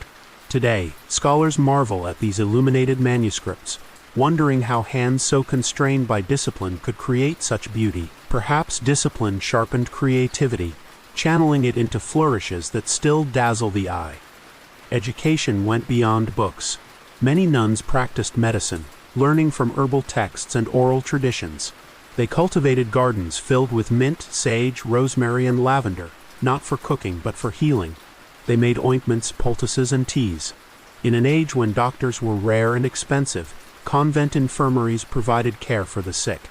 Today, scholars marvel at these illuminated manuscripts, wondering how hands so constrained by discipline could create such beauty. Perhaps discipline sharpened creativity, channeling it into flourishes that still dazzle the eye. Education went beyond books. Many nuns practiced medicine, learning from herbal texts and oral traditions. They cultivated gardens filled with mint, sage, rosemary, and lavender, not for cooking but for healing. They made ointments, poultices, and teas. In an age when doctors were rare and expensive, convent infirmaries provided care for the sick.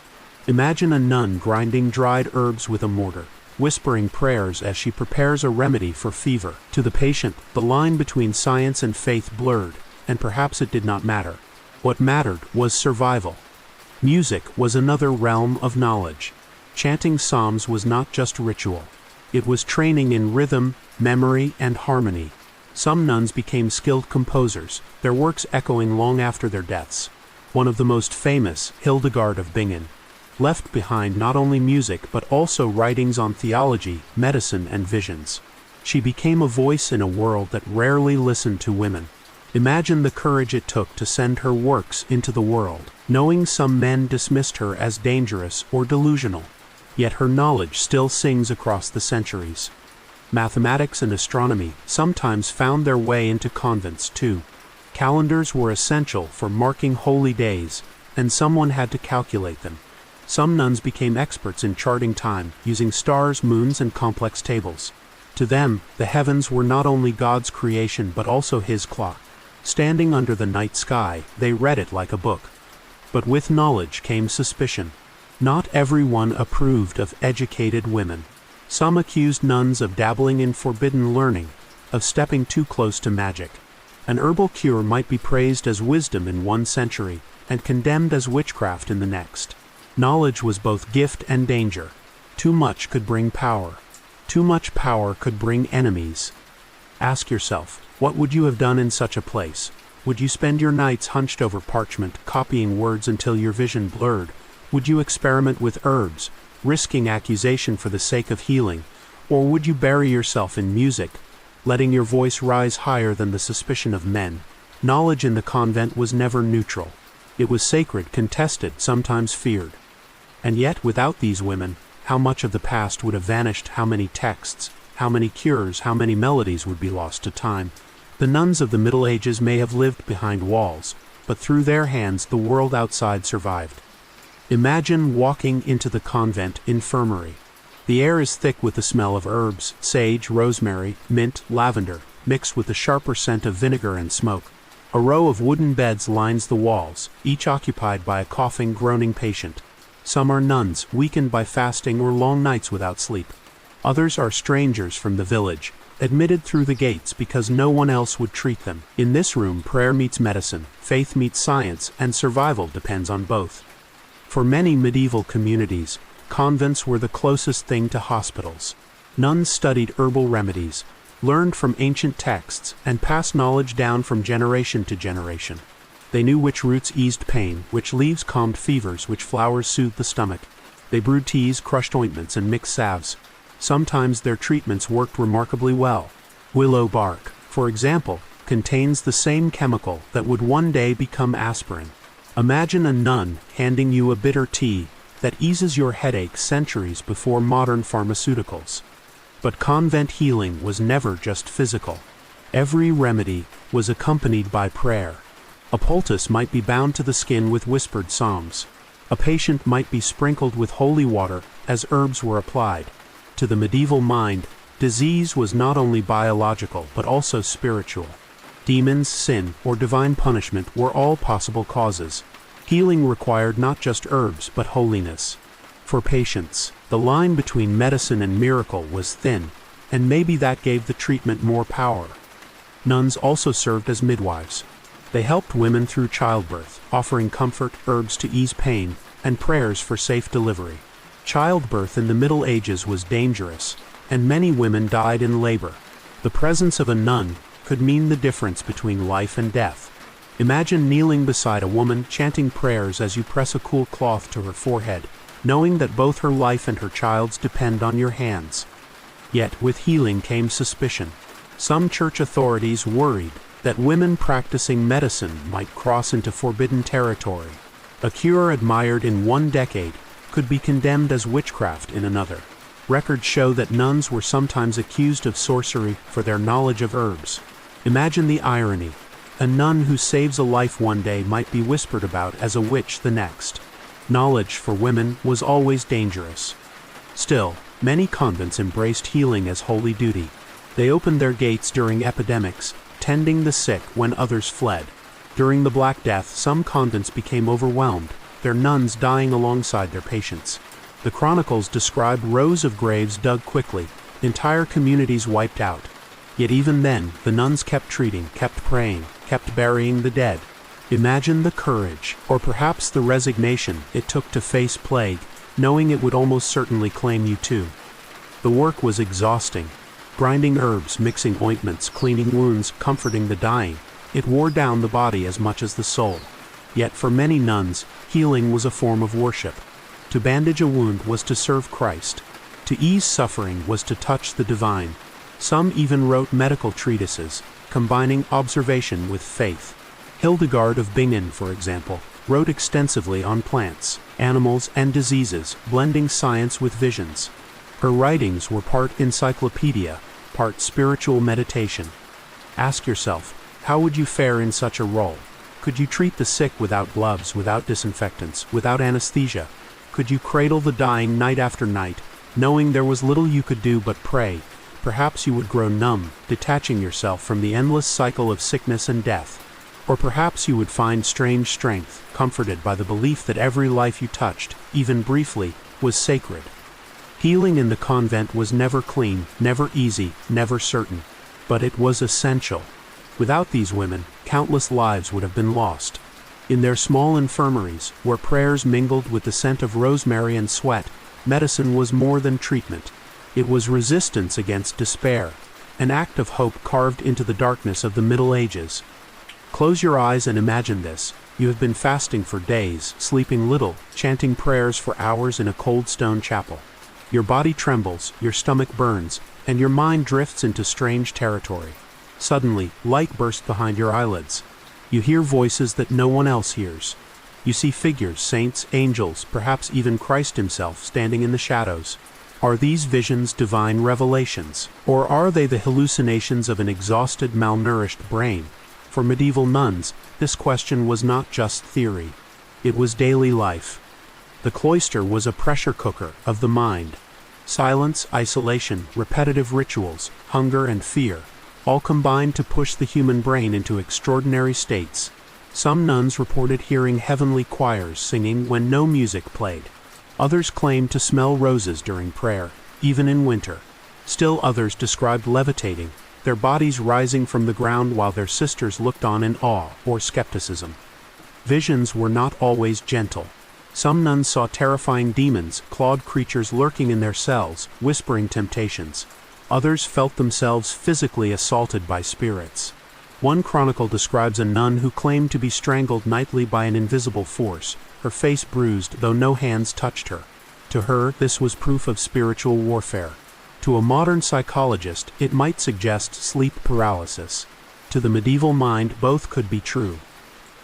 Imagine a nun grinding dried herbs with a mortar, whispering prayers as she prepares a remedy for fever. To the patient, the line between science and faith blurred, and perhaps it did not matter. What mattered was survival. Music was another realm of knowledge. Chanting psalms was not just ritual. It was training in rhythm, memory, and harmony. Some nuns became skilled composers, their works echoing long after their deaths. One of the most famous, Hildegard of Bingen, left behind not only music but also writings on theology, medicine, and visions. She became a voice in a world that rarely listened to women. Imagine the courage it took to send her works into the world, knowing some men dismissed her as dangerous or delusional. Yet her knowledge still sings across the centuries. Mathematics and astronomy sometimes found their way into convents too. Calendars were essential for marking holy days, and someone had to calculate them. Some nuns became experts in charting time, using stars, moons, and complex tables. To them, the heavens were not only God's creation but also His clock. Standing under the night sky, they read it like a book. But with knowledge came suspicion. Not everyone approved of educated women. Some accused nuns of dabbling in forbidden learning, of stepping too close to magic. An herbal cure might be praised as wisdom in one century, and condemned as witchcraft in the next. Knowledge was both gift and danger. Too much could bring power. Too much power could bring enemies. Ask yourself, what would you have done in such a place? Would you spend your nights hunched over parchment, copying words until your vision blurred? Would you experiment with herbs, risking accusation for the sake of healing? Or would you bury yourself in music, letting your voice rise higher than the suspicion of men? Knowledge in the convent was never neutral. It was sacred, contested, sometimes feared. And yet, without these women, how much of the past would have vanished? How many texts, how many cures, how many melodies would be lost to time? The nuns of the Middle Ages may have lived behind walls, but through their hands the world outside survived. Imagine walking into the convent infirmary. The air is thick with the smell of herbs, sage, rosemary, mint, lavender, mixed with the sharper scent of vinegar and smoke. A row of wooden beds lines the walls, each occupied by a coughing, groaning patient. Some are nuns, weakened by fasting or long nights without sleep. Others are strangers from the village, admitted through the gates because no one else would treat them. In this room, prayer meets medicine, faith meets science, and survival depends on both. For many medieval communities, convents were the closest thing to hospitals. Nuns studied herbal remedies, learned from ancient texts, and passed knowledge down from generation to generation. They knew which roots eased pain, which leaves calmed fevers, which flowers soothed the stomach. They brewed teas, crushed ointments, and mixed salves. Sometimes their treatments worked remarkably well. Willow bark, for example, contains the same chemical that would one day become aspirin. Imagine a nun handing you a bitter tea that eases your headache centuries before modern pharmaceuticals. But convent healing was never just physical. Every remedy was accompanied by prayer. A poultice might be bound to the skin with whispered psalms. A patient might be sprinkled with holy water as herbs were applied. To the medieval mind, disease was not only biological but also spiritual. Demons, sin, or divine punishment were all possible causes. Healing required not just herbs but holiness. For patients, the line between medicine and miracle was thin, and maybe that gave the treatment more power. Nuns also served as midwives. They helped women through childbirth, offering comfort, herbs to ease pain, and prayers for safe delivery. Childbirth in the Middle Ages was dangerous, and many women died in labor. The presence of a nun could mean the difference between life and death. Imagine kneeling beside a woman, chanting prayers as you press a cool cloth to her forehead, knowing that both her life and her child's depend on your hands. Yet with healing came suspicion. Some church authorities worried that women practicing medicine might cross into forbidden territory. A cure admired in one decade could be condemned as witchcraft in another. Records show that nuns were sometimes accused of sorcery for their knowledge of herbs. Imagine the irony. A nun who saves a life one day might be whispered about as a witch the next. Knowledge for women was always dangerous. Still, many convents embraced healing as holy duty. They opened their gates during epidemics, tending the sick when others fled. During the Black Death, some convents became overwhelmed, their nuns dying alongside their patients. The chronicles describe rows of graves dug quickly, entire communities wiped out. Yet even then, the nuns kept treating, kept praying, kept burying the dead. Imagine the courage, or perhaps the resignation, it took to face plague, knowing it would almost certainly claim you too. The work was exhausting. Grinding herbs, mixing ointments, cleaning wounds, comforting the dying. It wore down the body as much as the soul. Yet for many nuns, healing was a form of worship. To bandage a wound was to serve Christ. To ease suffering was to touch the divine. Some even wrote medical treatises, combining observation with faith. Hildegard of Bingen, for example, wrote extensively on plants, animals, and diseases, blending science with visions. Her writings were part encyclopedia, part spiritual meditation. Ask yourself, how would you fare in such a role? Could you treat the sick without gloves, without disinfectants, without anesthesia? Could you cradle the dying night after night, knowing there was little you could do but pray? Perhaps you would grow numb, detaching yourself from the endless cycle of sickness and death. Or perhaps you would find strange strength, comforted by the belief that every life you touched, even briefly, was sacred. Healing in the convent was never clean, never easy, never certain. But it was essential. Without these women, countless lives would have been lost. In their small infirmaries, where prayers mingled with the scent of rosemary and sweat, medicine was more than treatment. It was resistance against despair, an act of hope carved into the darkness of the Middle Ages. Close your eyes and imagine this. You have been fasting for days, sleeping little, chanting prayers for hours in a cold stone chapel. Your body trembles, your stomach burns, and your mind drifts into strange territory. Suddenly, light bursts behind your eyelids. You hear voices that no one else hears. You see figures, saints, angels, perhaps even Christ himself, standing in the shadows. Are these visions divine revelations, or are they the hallucinations of an exhausted, malnourished brain? For medieval nuns, this question was not just theory. It was daily life. The cloister was a pressure cooker of the mind. Silence, isolation, repetitive rituals, hunger and fear, all combined to push the human brain into extraordinary states. Some nuns reported hearing heavenly choirs singing when no music played. Others claimed to smell roses during prayer, even in winter. Still others described levitating, their bodies rising from the ground while their sisters looked on in awe or skepticism. Visions were not always gentle. Some nuns saw terrifying demons, clawed creatures lurking in their cells, whispering temptations. Others felt themselves physically assaulted by spirits. One chronicle describes a nun who claimed to be strangled nightly by an invisible force, her face bruised though no hands touched her. To her, this was proof of spiritual warfare. To a modern psychologist, it might suggest sleep paralysis. To the medieval mind, both could be true.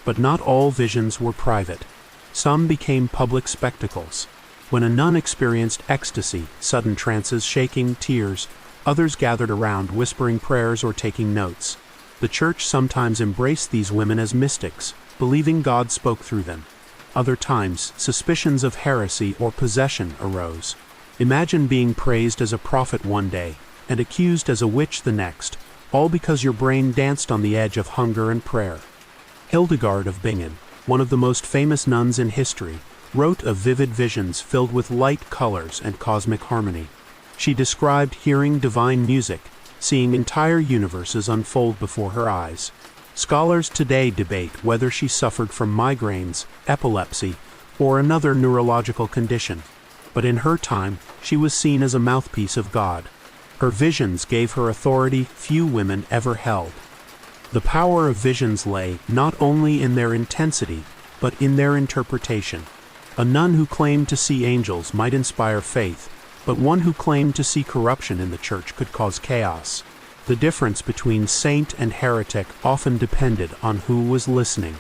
But not all visions were private. Some became public spectacles. When a nun experienced ecstasy, sudden trances, shaking, tears, others gathered around whispering prayers or taking notes. The church sometimes embraced these women as mystics, believing God spoke through them. Other times, suspicions of heresy or possession arose. Imagine being praised as a prophet one day, and accused as a witch the next, all because your brain danced on the edge of hunger and prayer. Hildegard of Bingen, one of the most famous nuns in history, wrote of vivid visions filled with light colors and cosmic harmony. She described hearing divine music, seeing entire universes unfold before her eyes. Scholars today debate whether she suffered from migraines, epilepsy, or another neurological condition. But in her time, she was seen as a mouthpiece of God. Her visions gave her authority few women ever held. The power of visions lay not only in their intensity, but in their interpretation. A nun who claimed to see angels might inspire faith, but one who claimed to see corruption in the church could cause chaos. The difference between saint and heretic often depended on who was listening.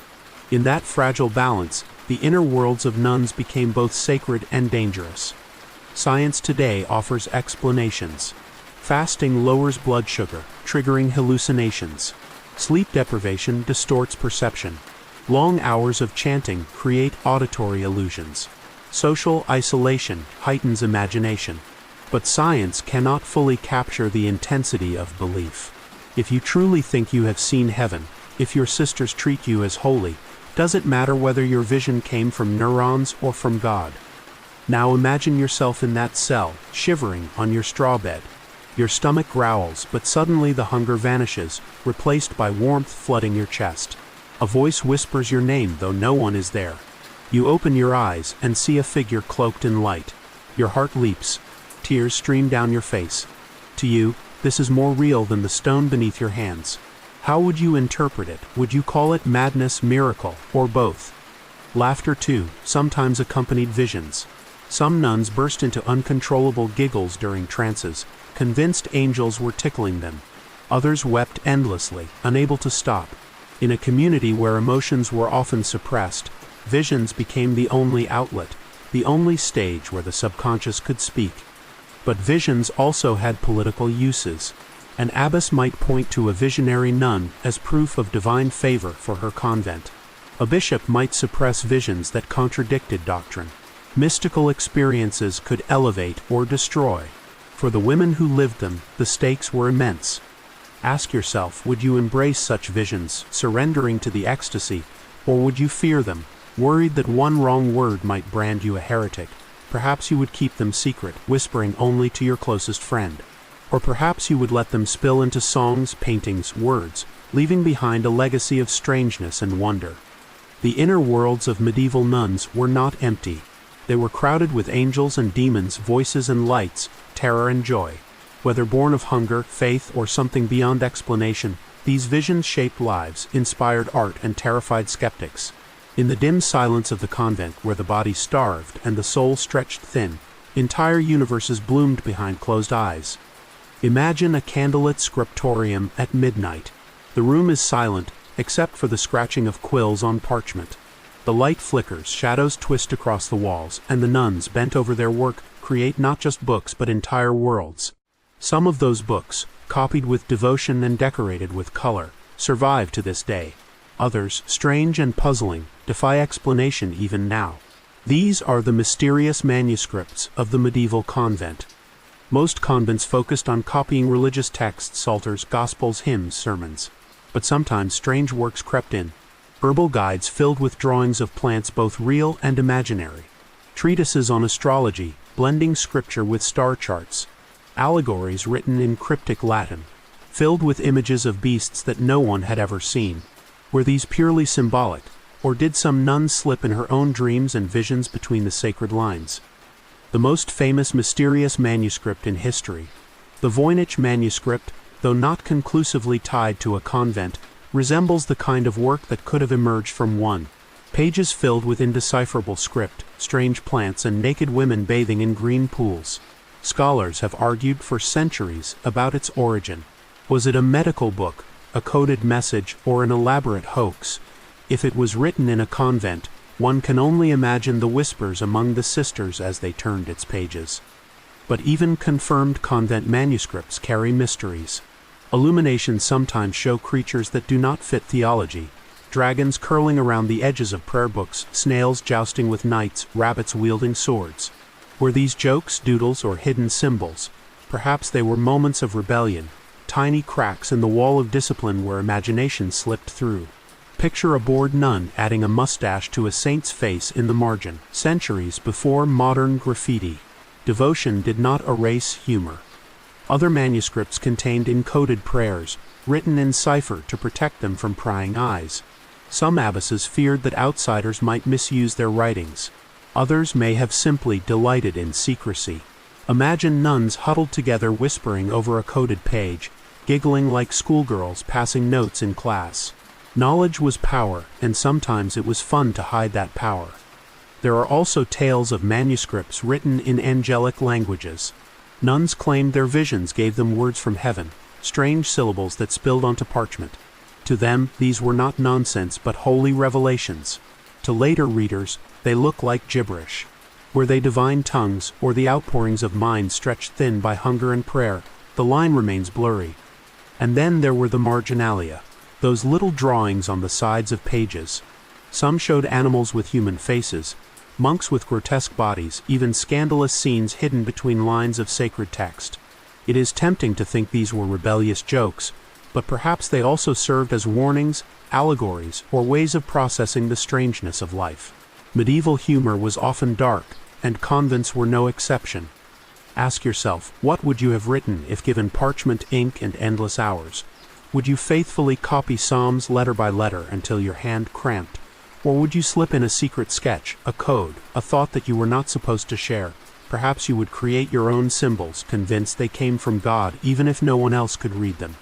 In that fragile balance, the inner worlds of nuns became both sacred and dangerous. Science today offers explanations. Fasting lowers blood sugar, triggering hallucinations. Sleep deprivation distorts perception. Long hours of chanting create auditory illusions. Social isolation heightens imagination. But science cannot fully capture the intensity of belief. If you truly think you have seen heaven, if your sisters treat you as holy, does it matter whether your vision came from neurons or from God? Now imagine yourself in that cell, shivering on your straw bed. Your stomach growls, but suddenly the hunger vanishes, replaced by warmth flooding your chest. A voice whispers your name, though no one is there. You open your eyes and see a figure cloaked in light. Your heart leaps. Tears stream down your face. To you, this is more real than the stone beneath your hands. How would you interpret it? Would you call it madness, miracle, or both? Laughter too, sometimes accompanied visions. Some nuns burst into uncontrollable giggles during trances, convinced angels were tickling them. Others wept endlessly, unable to stop. In a community where emotions were often suppressed, visions became the only outlet, the only stage where the subconscious could speak. But visions also had political uses. An abbess might point to a visionary nun as proof of divine favor for her convent. A bishop might suppress visions that contradicted doctrine. Mystical experiences could elevate or destroy. For the women who lived them, the stakes were immense. Ask yourself, would you embrace such visions, surrendering to the ecstasy, or would you fear them, worried that one wrong word might brand you a heretic? Perhaps you would keep them secret, whispering only to your closest friend. Or perhaps you would let them spill into songs, paintings, words, leaving behind a legacy of strangeness and wonder. The inner worlds of medieval nuns were not empty. They were crowded with angels and demons, voices and lights, terror and joy. Whether born of hunger, faith, or something beyond explanation, these visions shaped lives, inspired art, and terrified skeptics. In the dim silence of the convent, where the body starved and the soul stretched thin, entire universes bloomed behind closed eyes. Imagine a candlelit scriptorium at midnight. The room is silent, except for the scratching of quills on parchment. The light flickers, shadows twist across the walls, and the nuns, bent over their work, create not just books but entire worlds. Some of those books, copied with devotion and decorated with color, survive to this day. Others, strange and puzzling, defy explanation even now. These are the mysterious manuscripts of the medieval convent. Most convents focused on copying religious texts, psalters, gospels, hymns, sermons. But sometimes strange works crept in. Herbal guides filled with drawings of plants both real and imaginary. Treatises on astrology, blending scripture with star charts. Allegories written in cryptic Latin, filled with images of beasts that no one had ever seen. Were these purely symbolic, or did some nun slip in her own dreams and visions between the sacred lines? The most famous mysterious manuscript in history, the Voynich manuscript, though not conclusively tied to a convent, resembles the kind of work that could have emerged from one. Pages filled with indecipherable script, strange plants, and naked women bathing in green pools. Scholars have argued for centuries about its origin. Was it a medical book, a coded message, or an elaborate hoax? If it was written in a convent, one can only imagine the whispers among the sisters as they turned its pages. But even confirmed convent manuscripts carry mysteries. Illuminations sometimes show creatures that do not fit theology. Dragons curling around the edges of prayer books, snails jousting with knights, rabbits wielding swords. Were these jokes, doodles, or hidden symbols? Perhaps they were moments of rebellion, tiny cracks in the wall of discipline where imagination slipped through. Picture a bored nun adding a mustache to a saint's face in the margin, centuries before modern graffiti. Devotion did not erase humor. Other manuscripts contained encoded prayers, written in cipher to protect them from prying eyes. Some abbesses feared that outsiders might misuse their writings. Others may have simply delighted in secrecy. Imagine nuns huddled together whispering over a coded page, giggling like schoolgirls passing notes in class. Knowledge was power, and sometimes it was fun to hide that power. There are also tales of manuscripts written in angelic languages. Nuns claimed their visions gave them words from heaven, strange syllables that spilled onto parchment. To them, these were not nonsense but holy revelations. To later readers, they look like gibberish. Were they divine tongues, or the outpourings of minds stretched thin by hunger and prayer? The line remains blurry. And then there were the marginalia, those little drawings on the sides of pages. Some showed animals with human faces, monks with grotesque bodies, even scandalous scenes hidden between lines of sacred text. It is tempting to think these were rebellious jokes, but perhaps they also served as warnings, allegories, or ways of processing the strangeness of life. Medieval humor was often dark, and convents were no exception. Ask yourself, what would you have written if given parchment, ink, and endless hours? Would you faithfully copy psalms letter by letter until your hand cramped? Or would you slip in a secret sketch, a code, a thought that you were not supposed to share? Perhaps you would create your own symbols, convinced they came from God, even if no one else could read them.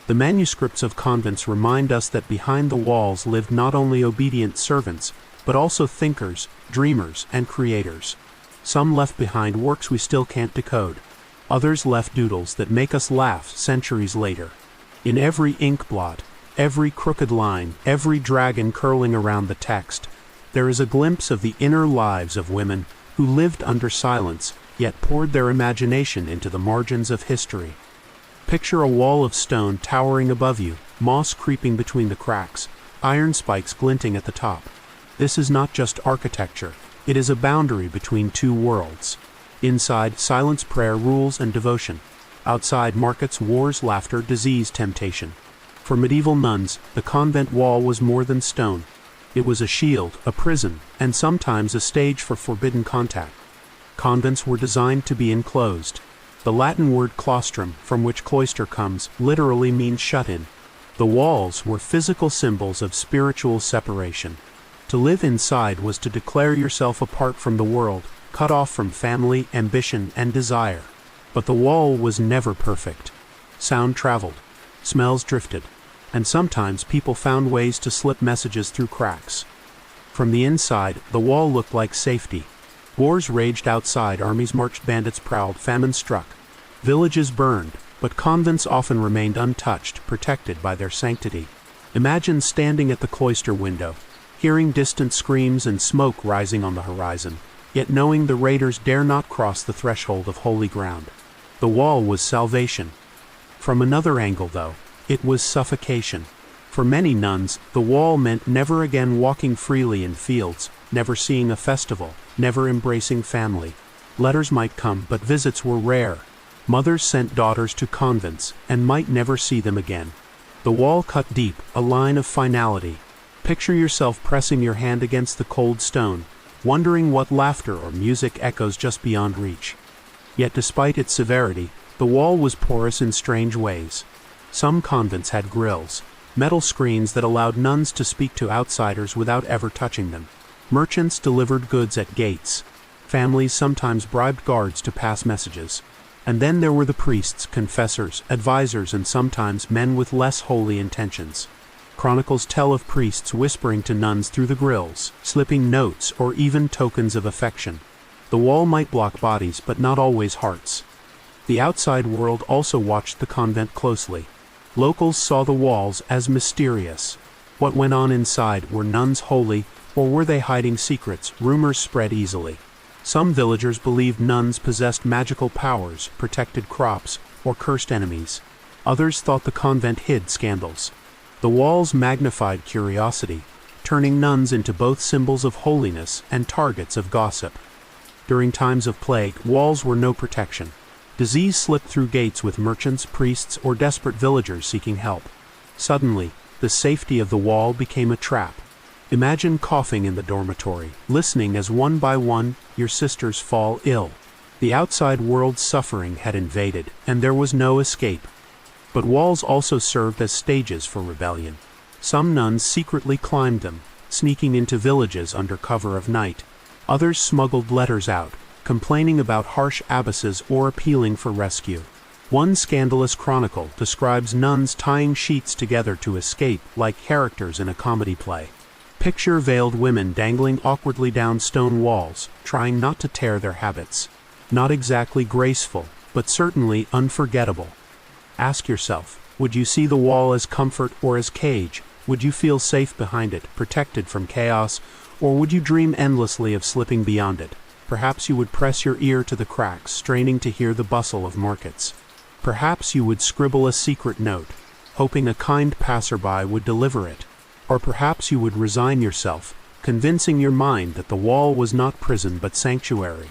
The manuscripts of convents remind us that behind the walls lived not only obedient servants, but also thinkers, dreamers, and creators. Some left behind works we still can't decode. Others left doodles that make us laugh centuries later. In every ink blot, every crooked line, every dragon curling around the text, there is a glimpse of the inner lives of women who lived under silence, yet poured their imagination into the margins of history. Picture a wall of stone towering above you, moss creeping between the cracks, iron spikes glinting at the top. This is not just architecture, it is a boundary between two worlds. Inside, silence, prayer, rules, and devotion. Outside, markets, wars, laughter, disease, temptation. For medieval nuns, the convent wall was more than stone. It was a shield, a prison, and sometimes a stage for forbidden contact. Convents were designed to be enclosed. The Latin word claustrum, from which cloister comes, literally means shut in. The walls were physical symbols of spiritual separation. To live inside was to declare yourself apart from the world, cut off from family, ambition, and desire. But the wall was never perfect. Sound traveled, smells drifted, and sometimes people found ways to slip messages through cracks. From the inside, the wall looked like safety. Wars raged outside, armies marched, bandits prowled, famine struck. Villages burned, but convents often remained untouched, protected by their sanctity. Imagine standing at the cloister window, hearing distant screams and smoke rising on the horizon, yet knowing the raiders dare not cross the threshold of holy ground. The wall was salvation. From another angle, though, it was suffocation. For many nuns, the wall meant never again walking freely in fields, never seeing a festival, never embracing family. Letters might come, but visits were rare. Mothers sent daughters to convents, and might never see them again. The wall cut deep, a line of finality. Picture yourself pressing your hand against the cold stone, wondering what laughter or music echoes just beyond reach. Yet despite its severity, the wall was porous in strange ways. Some convents had grills, metal screens that allowed nuns to speak to outsiders without ever touching them. Merchants delivered goods at gates. Families sometimes bribed guards to pass messages. And then there were the priests, confessors, advisors, and sometimes men with less holy intentions. Chronicles tell of priests whispering to nuns through the grills, slipping notes or even tokens of affection. The wall might block bodies, but not always hearts. The outside world also watched the convent closely. Locals saw the walls as mysterious. What went on inside? Were nuns holy, or were they hiding secrets? Rumors spread easily. Some villagers believed nuns possessed magical powers, protected crops, or cursed enemies. Others thought the convent hid scandals. The walls magnified curiosity, turning nuns into both symbols of holiness and targets of gossip. During times of plague, walls were no protection. Disease slipped through gates with merchants, priests, or desperate villagers seeking help. Suddenly, the safety of the wall became a trap. Imagine coughing in the dormitory, listening as one by one your sisters fall ill. The outside world's suffering had invaded, and there was no escape. But walls also served as stages for rebellion. Some nuns secretly climbed them, sneaking into villages under cover of night. Others smuggled letters out, complaining about harsh abbesses or appealing for rescue. One scandalous chronicle describes nuns tying sheets together to escape like characters in a comedy play. Picture veiled women dangling awkwardly down stone walls, trying not to tear their habits. Not exactly graceful, but certainly unforgettable. Ask yourself, would you see the wall as comfort or as cage? Would you feel safe behind it, protected from chaos, or would you dream endlessly of slipping beyond it? Perhaps you would press your ear to the cracks, straining to hear the bustle of markets. Perhaps you would scribble a secret note, hoping a kind passerby would deliver it. Or perhaps you would resign yourself, convincing your mind that the wall was not prison but sanctuary.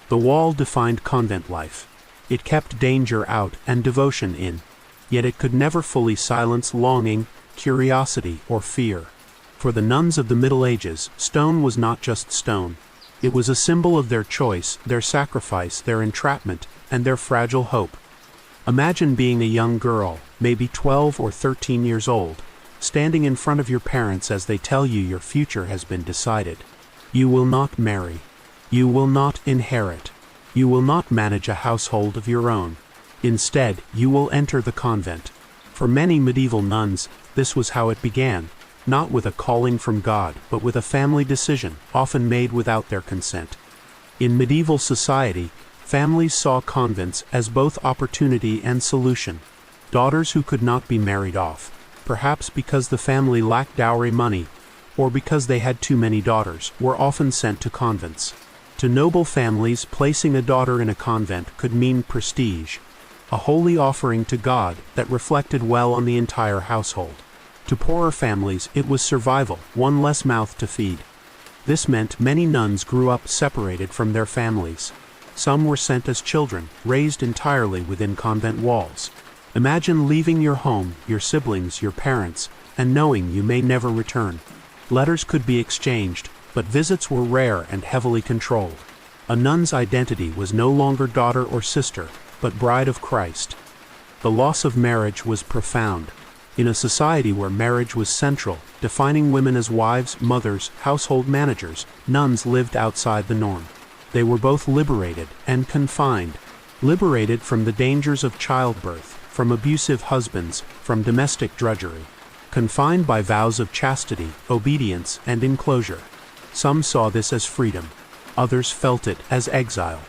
The wall defined convent life. It kept danger out and devotion in, yet it could never fully silence longing, curiosity, or fear. For the nuns of the Middle Ages, stone was not just stone. It was a symbol of their choice, their sacrifice, their entrapment, and their fragile hope. Imagine being a young girl, maybe 12 or 13 years old, standing in front of your parents as they tell you your future has been decided. You will not marry. You will not inherit. You will not manage a household of your own. Instead, you will enter the convent. For many medieval nuns, this was how it began, not with a calling from God, but with a family decision, often made without their consent. In medieval society, families saw convents as both opportunity and solution. Daughters who could not be married off, perhaps because the family lacked dowry money, or because they had too many daughters, were often sent to convents. To noble families, placing a daughter in a convent could mean prestige, a holy offering to God that reflected well on the entire household. To poorer families, it was survival, one less mouth to feed. This meant many nuns grew up separated from their families. Some were sent as children, raised entirely within convent walls. Imagine leaving your home, your siblings, your parents, and knowing you may never return. Letters could be exchanged, but visits were rare and heavily controlled. A nun's identity was no longer daughter or sister, but bride of Christ. The loss of marriage was profound. In a society where marriage was central, defining women as wives, mothers, household managers, nuns lived outside the norm. They were both liberated and confined. Liberated from the dangers of childbirth, from abusive husbands, from domestic drudgery. Confined by vows of chastity, obedience, and enclosure. Some saw this as freedom. Others felt it as exile.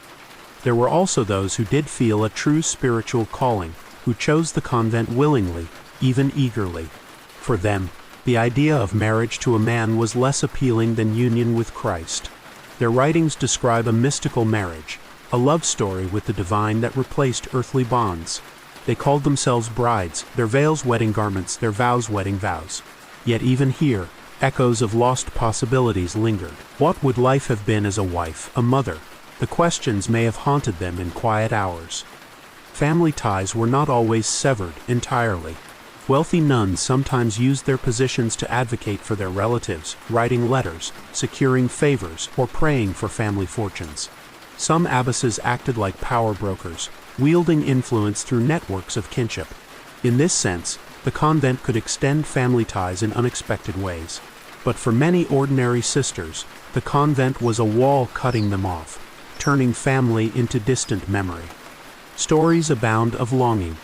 There were also those who did feel a true spiritual calling, who chose the convent willingly, even eagerly. For them, the idea of marriage to a man was less appealing than union with Christ. Their writings describe a mystical marriage, a love story with the divine that replaced earthly bonds. They called themselves brides, their veils wedding garments, their vows wedding vows. Yet even here, echoes of lost possibilities lingered. What would life have been as a wife, a mother? The questions may have haunted them in quiet hours. Family ties were not always severed entirely. Wealthy nuns sometimes used their positions to advocate for their relatives, writing letters, securing favors, or praying for family fortunes. Some abbesses acted like power brokers, wielding influence through networks of kinship. In this sense, the convent could extend family ties in unexpected ways. But for many ordinary sisters, the convent was a wall cutting them off, turning family into distant memory. Stories abound of longing.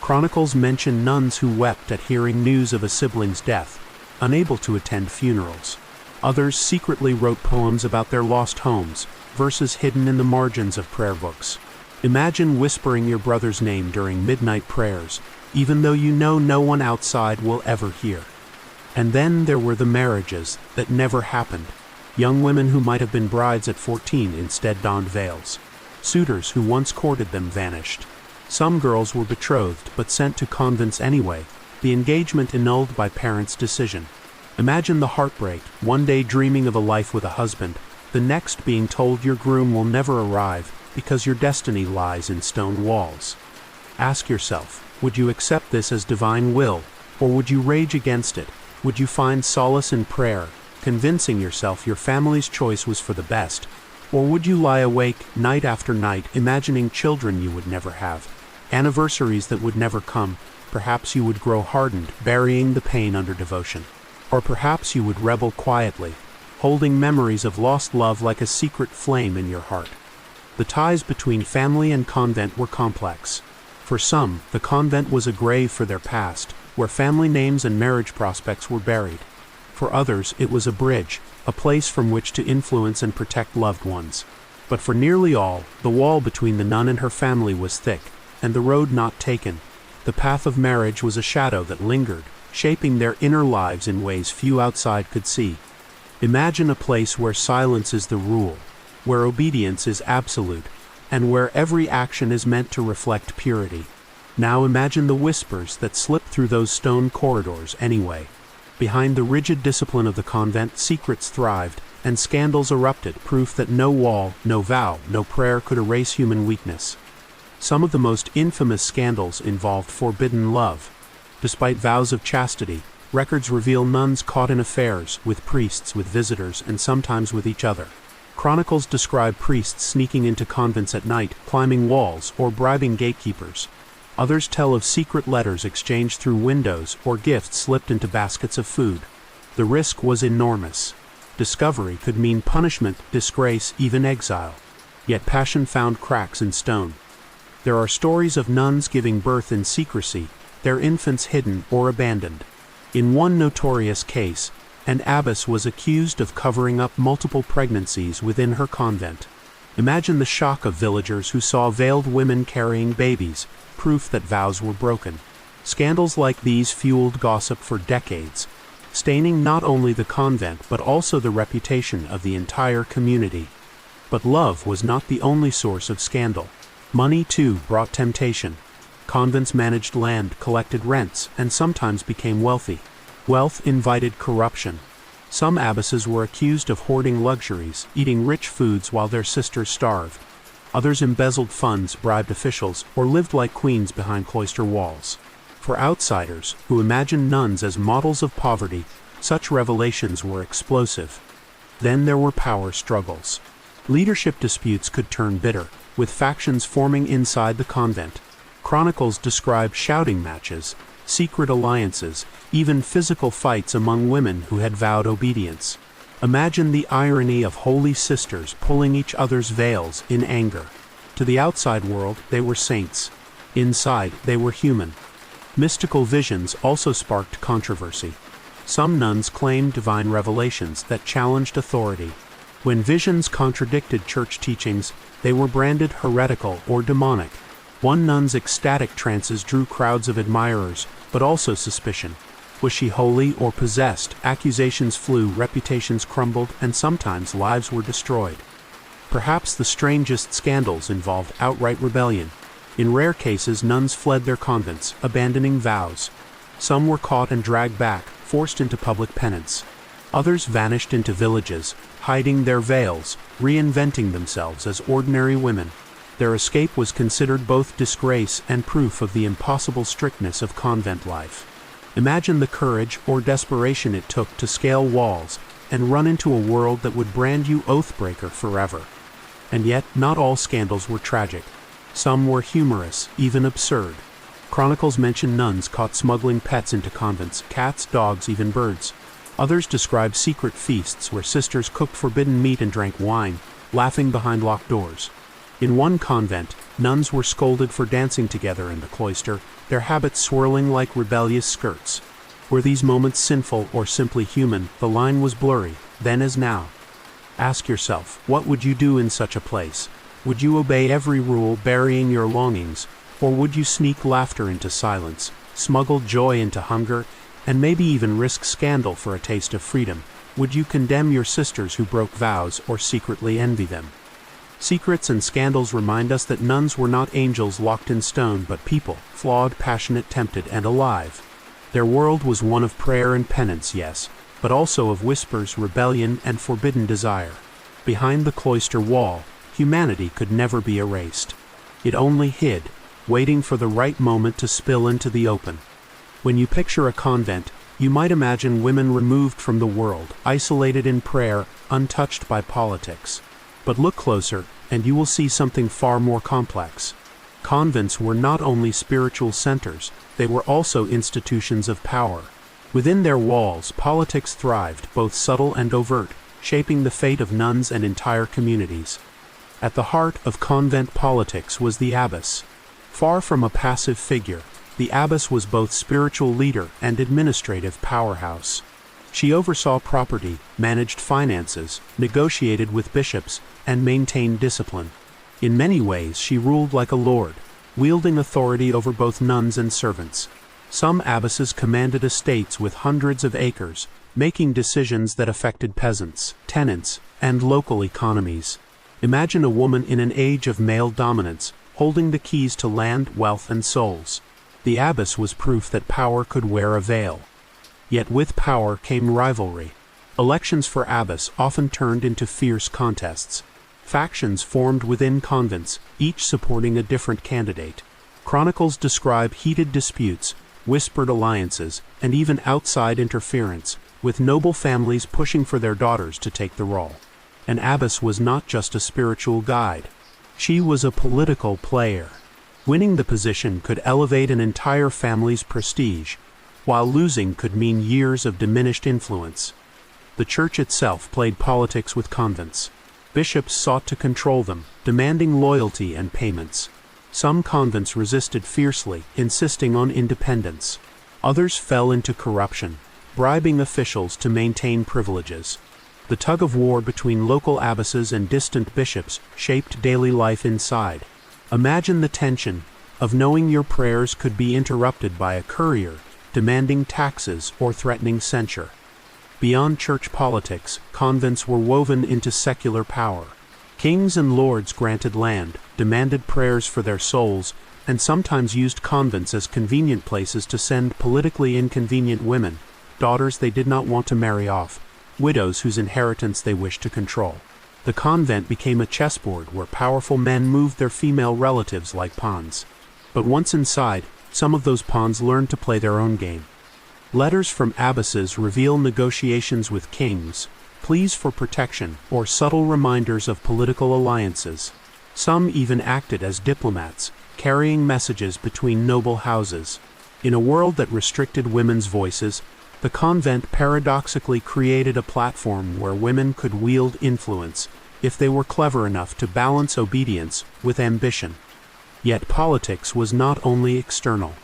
Chronicles mention nuns who wept at hearing news of a sibling's death, unable to attend funerals. Others secretly wrote poems about their lost homes, verses hidden in the margins of prayer books. Imagine whispering your brother's name during midnight prayers, even though you know no one outside will ever hear. And then there were the marriages that never happened. Young women who might have been brides at 14 instead donned veils. Suitors who once courted them vanished. Some girls were betrothed but sent to convents anyway, the engagement annulled by parents' decision. Imagine the heartbreak, one day dreaming of a life with a husband, the next being told your groom will never arrive because your destiny lies in stone walls. Ask yourself, would you accept this as divine will, or would you rage against it? Would you find solace in prayer, convincing yourself your family's choice was for the best? Or would you lie awake night after night imagining children you would never have, anniversaries that would never come? Perhaps you would grow hardened, burying the pain under devotion. Or perhaps you would rebel quietly, holding memories of lost love like a secret flame in your heart. The ties between family and convent were complex. For some, the convent was a grave for their past, where family names and marriage prospects were buried. For others, it was a bridge, a place from which to influence and protect loved ones. But for nearly all, the wall between the nun and her family was thick, and the road not taken. The path of marriage was a shadow that lingered, shaping their inner lives in ways few outside could see. Imagine a place where silence is the rule, where obedience is absolute, and where every action is meant to reflect purity. Now imagine the whispers that slip through those stone corridors anyway. Behind the rigid discipline of the convent, secrets thrived, and scandals erupted, proof that no wall, no vow, no prayer could erase human weakness. Some of the most infamous scandals involved forbidden love. Despite vows of chastity, records reveal nuns caught in affairs, with priests, with visitors, and sometimes with each other. Chronicles describe priests sneaking into convents at night, climbing walls, or bribing gatekeepers. Others tell of secret letters exchanged through windows or gifts slipped into baskets of food. The risk was enormous. Discovery could mean punishment, disgrace, even exile. Yet passion found cracks in stone. There are stories of nuns giving birth in secrecy, their infants hidden or abandoned. In one notorious case, an abbess was accused of covering up multiple pregnancies within her convent. Imagine the shock of villagers who saw veiled women carrying babies, proof that vows were broken. Scandals like these fueled gossip for decades, staining not only the convent but also the reputation of the entire community. But love was not the only source of scandal. Money, too, brought temptation. Convents managed land, collected rents, and sometimes became wealthy. Wealth invited corruption. Some abbesses were accused of hoarding luxuries, eating rich foods while their sisters starved. Others embezzled funds, bribed officials, or lived like queens behind cloister walls. For outsiders, who imagined nuns as models of poverty, such revelations were explosive. Then there were power struggles. Leadership disputes could turn bitter, with factions forming inside the convent. Chronicles describe shouting matches, secret alliances, even physical fights among women who had vowed obedience. Imagine the irony of holy sisters pulling each other's veils in anger. To the outside world, they were saints. Inside, they were human. Mystical visions also sparked controversy. Some nuns claimed divine revelations that challenged authority. When visions contradicted church teachings, they were branded heretical or demonic. One nun's ecstatic trances drew crowds of admirers, but also suspicion. Was she holy or possessed? Accusations flew, reputations crumbled, and sometimes lives were destroyed. Perhaps the strangest scandals involved outright rebellion. In rare cases, nuns fled their convents, abandoning vows. Some were caught and dragged back, forced into public penance. Others vanished into villages, hiding their veils, reinventing themselves as ordinary women. Their escape was considered both disgrace and proof of the impossible strictness of convent life. Imagine the courage or desperation it took to scale walls and run into a world that would brand you oathbreaker forever. And yet, not all scandals were tragic. Some were humorous, even absurd. Chronicles mention nuns caught smuggling pets into convents, cats, dogs, even birds. Others describe secret feasts where sisters cooked forbidden meat and drank wine, laughing behind locked doors. In one convent, nuns were scolded for dancing together in the cloister, their habits swirling like rebellious skirts. Were these moments sinful or simply human? The line was blurry, then as now. Ask yourself, what would you do in such a place? Would you obey every rule, burying your longings, or would you sneak laughter into silence, smuggle joy into hunger, and maybe even risk scandal for a taste of freedom? Would you condemn your sisters who broke vows or secretly envy them? Secrets and scandals remind us that nuns were not angels locked in stone, but people, flawed, passionate, tempted, and alive. Their world was one of prayer and penance, yes, but also of whispers, rebellion, and forbidden desire. Behind the cloister wall, humanity could never be erased. It only hid, waiting for the right moment to spill into the open. When you picture a convent, you might imagine women removed from the world, isolated in prayer, untouched by politics. But look closer, and you will see something far more complex. Convents were not only spiritual centers, they were also institutions of power. Within their walls, politics thrived, both subtle and overt, shaping the fate of nuns and entire communities. At the heart of convent politics was the abbess. Far from a passive figure, the abbess was both spiritual leader and administrative powerhouse. She oversaw property, managed finances, negotiated with bishops, and maintained discipline. In many ways, she ruled like a lord, wielding authority over both nuns and servants. Some abbesses commanded estates with hundreds of acres, making decisions that affected peasants, tenants, and local economies. Imagine a woman in an age of male dominance, holding the keys to land, wealth, and souls. The abbess was proof that power could wear a veil. Yet with power came rivalry. Elections for abbess often turned into fierce contests. Factions formed within convents, each supporting a different candidate. Chronicles describe heated disputes, whispered alliances, and even outside interference, with noble families pushing for their daughters to take the role. An abbess was not just a spiritual guide. She was a political player. Winning the position could elevate an entire family's prestige, while losing could mean years of diminished influence. The church itself played politics with convents. Bishops sought to control them, demanding loyalty and payments. Some convents resisted fiercely, insisting on independence. Others fell into corruption, bribing officials to maintain privileges. The tug-of-war between local abbesses and distant bishops shaped daily life inside. Imagine the tension of knowing your prayers could be interrupted by a courier demanding taxes or threatening censure. Beyond church politics, convents were woven into secular power. Kings and lords granted land, demanded prayers for their souls, and sometimes used convents as convenient places to send politically inconvenient women, daughters they did not want to marry off, widows whose inheritance they wished to control. The convent became a chessboard where powerful men moved their female relatives like pawns. But once inside, some of those pawns learned to play their own game. Letters from abbesses reveal negotiations with kings, pleas for protection, or subtle reminders of political alliances. Some even acted as diplomats, carrying messages between noble houses. In a world that restricted women's voices, the convent paradoxically created a platform where women could wield influence if they were clever enough to balance obedience with ambition. Yet politics was not only external.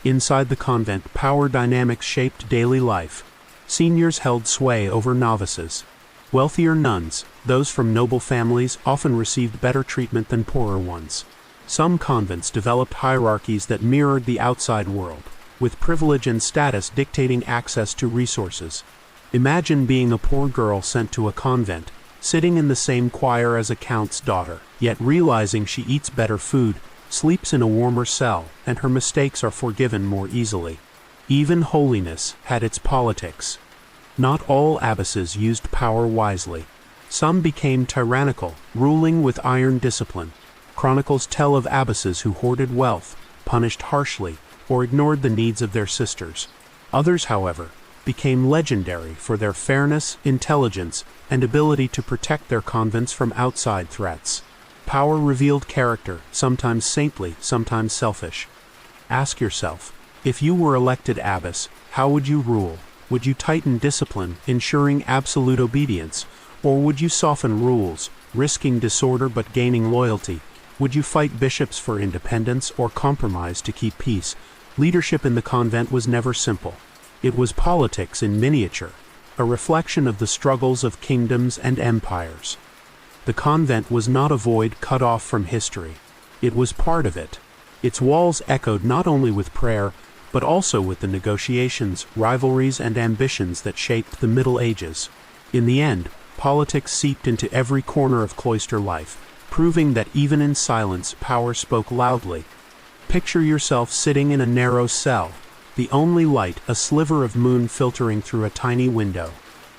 Inside the convent, power dynamics shaped daily life. Seniors held sway over novices. Wealthier nuns, those from noble families, often received better treatment than poorer ones. Some convents developed hierarchies that mirrored the outside world, with privilege and status dictating access to resources. Imagine being a poor girl sent to a convent, sitting in the same choir as a count's daughter, yet realizing she eats better food, sleeps in a warmer cell, and her mistakes are forgiven more easily. Even holiness had its politics. Not all abbesses used power wisely. Some became tyrannical, ruling with iron discipline. Chronicles tell of abbesses who hoarded wealth, punished harshly, or ignored the needs of their sisters. Others, however, became legendary for their fairness, intelligence, and ability to protect their convents from outside threats. Power revealed character, sometimes saintly, sometimes selfish. Ask yourself, if you were elected abbess, how would you rule? Would you tighten discipline, ensuring absolute obedience, or would you soften rules, risking disorder but gaining loyalty? Would you fight bishops for independence or compromise to keep peace? Leadership in the convent was never simple. It was politics in miniature, a reflection of the struggles of kingdoms and empires. The convent was not a void cut off from history. It was part of it. Its walls echoed not only with prayer, but also with the negotiations, rivalries, and ambitions that shaped the Middle Ages. In the end, politics seeped into every corner of cloister life, proving that even in silence, power spoke loudly. Picture yourself sitting in a narrow cell, the only light a sliver of moon filtering through a tiny window.